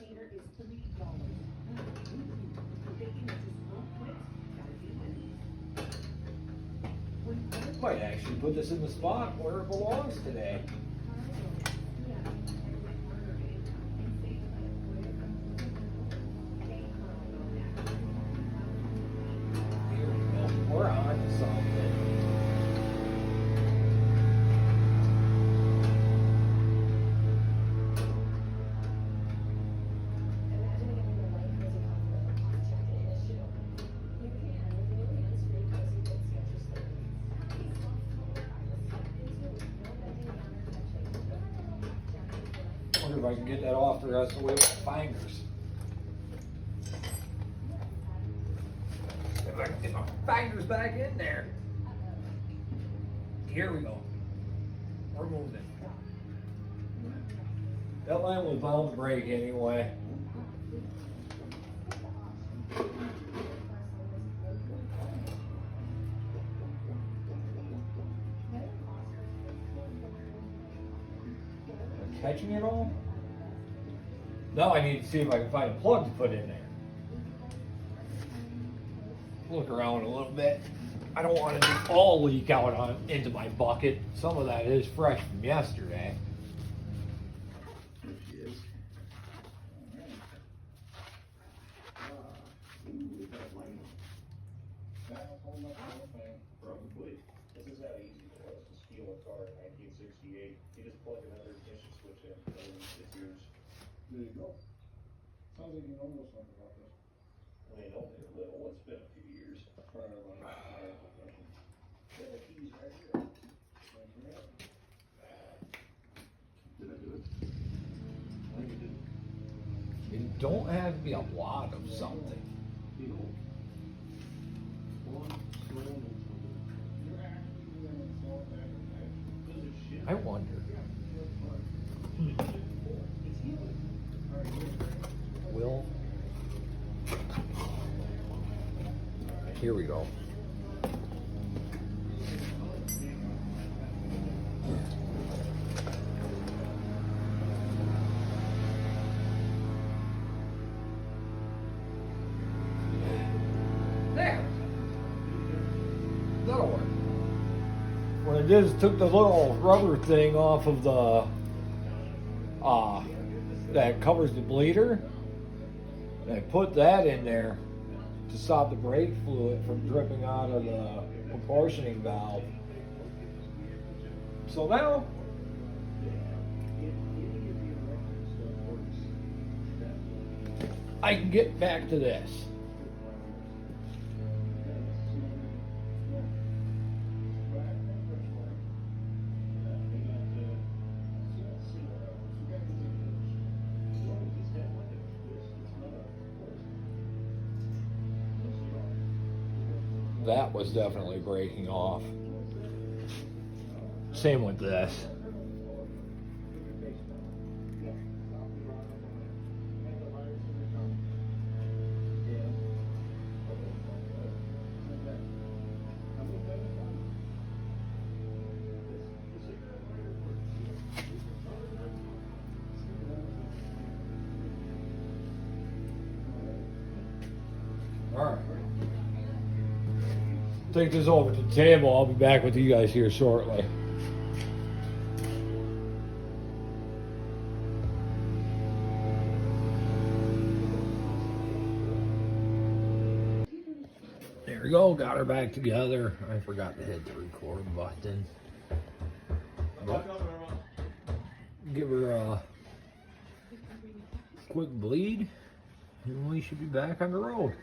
Might actually put this in the spot where it belongs today. Here we go. We're on to something. I wonder if I can get that off the rest of the way with my fingers. If I can get my fingers back in there. Here we go. We're moving. That line was bound to break anyway. Catching it all? Now I need to see if I can find a plug to put in there. Look around a little bit. I don't want it to all leak out into my bucket. Some of that is fresh from yesterday. Probably. This is how easy it was to steal a car in 1968. You just plug another ignition switch in, and it's yours. There you go. Sounds like you know something about this. I mean, only a little. It's been a few years. Prior to my profession. Yeah, the keys right here. Did I do it? I think you did. It don't have to be a lot of something. You know. One, slow, and something. You're actually doing it so bad. Those are shit. I wonder. Will. Here we go. There. That'll work. What I did is took the little rubber thing off of the that covers the bleeder. And I put that in there to stop the brake fluid from dripping out of the proportioning valve. So now I can get back to this. That was definitely breaking off. Same with this. All right. Take this over to the table. I'll be back with you guys here shortly. There we go. Got her back together. I forgot to hit the record button. Give her a quick bleed, and we should be back on the road.